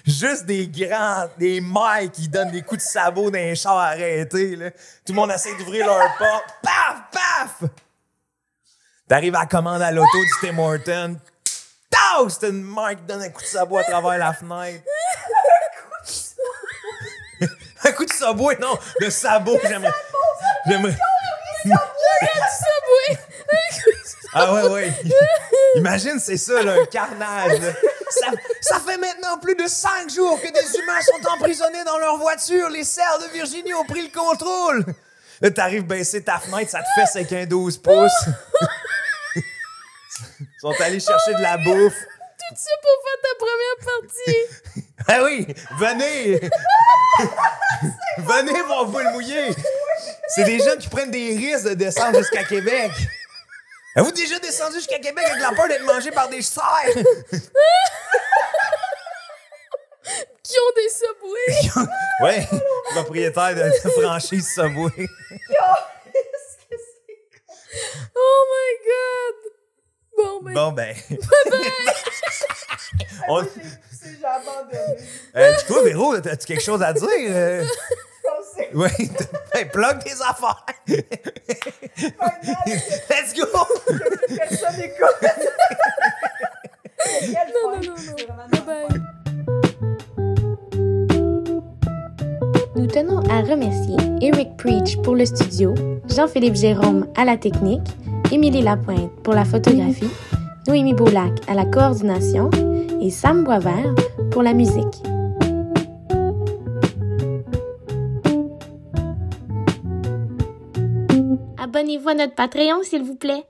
juste des mailles qui donnent des coups de sabot dans les chars arrêtés, là. Tout le monde essaie d'ouvrir leur porte. Paf! Paf! T'arrives à la commande à l'auto du Tim Hortons. Tau! C'est une maille qui donne un coup de sabot à travers la fenêtre. Un coup de sabot, non, de sabot, j'aimerais. Ouais. Imagine, c'est ça, là, un carnage. Là. Ça fait maintenant plus de 5 jours que des humains sont emprisonnés dans leur voiture. Les cerfs de Virginie ont pris le contrôle. Là, t'arrives baisser ta fenêtre, ça te fesse avec un 12 pouces. Ils sont allés chercher de la bouffe. Tout ça pour faire ta première partie. Ah oui, venez! Venez voir Poule mouillée! C'est des gens qui prennent des risques de descendre jusqu'à Québec. Avez-vous déjà descendu jusqu'à Québec avec la peur d'être mangé par des cerfs? Qui ont des Subway. Ouais, propriétaire de franchise Subway. Oh my God! Bon ben. J'ai abandonné. Toi, Véro, as-tu quelque chose à dire? Oui, plug tes affaires. Let's go! Personne n'écoute. Non. Bye. Nous tenons à remercier Eric Preach pour le studio, Jean-Philippe Jérôme à la technique, Émilie Lapointe pour la photographie, Noémie Beaulac à la coordination et Sam Boisvert pour la musique. Abonnez-vous à notre Patreon, s'il vous plaît.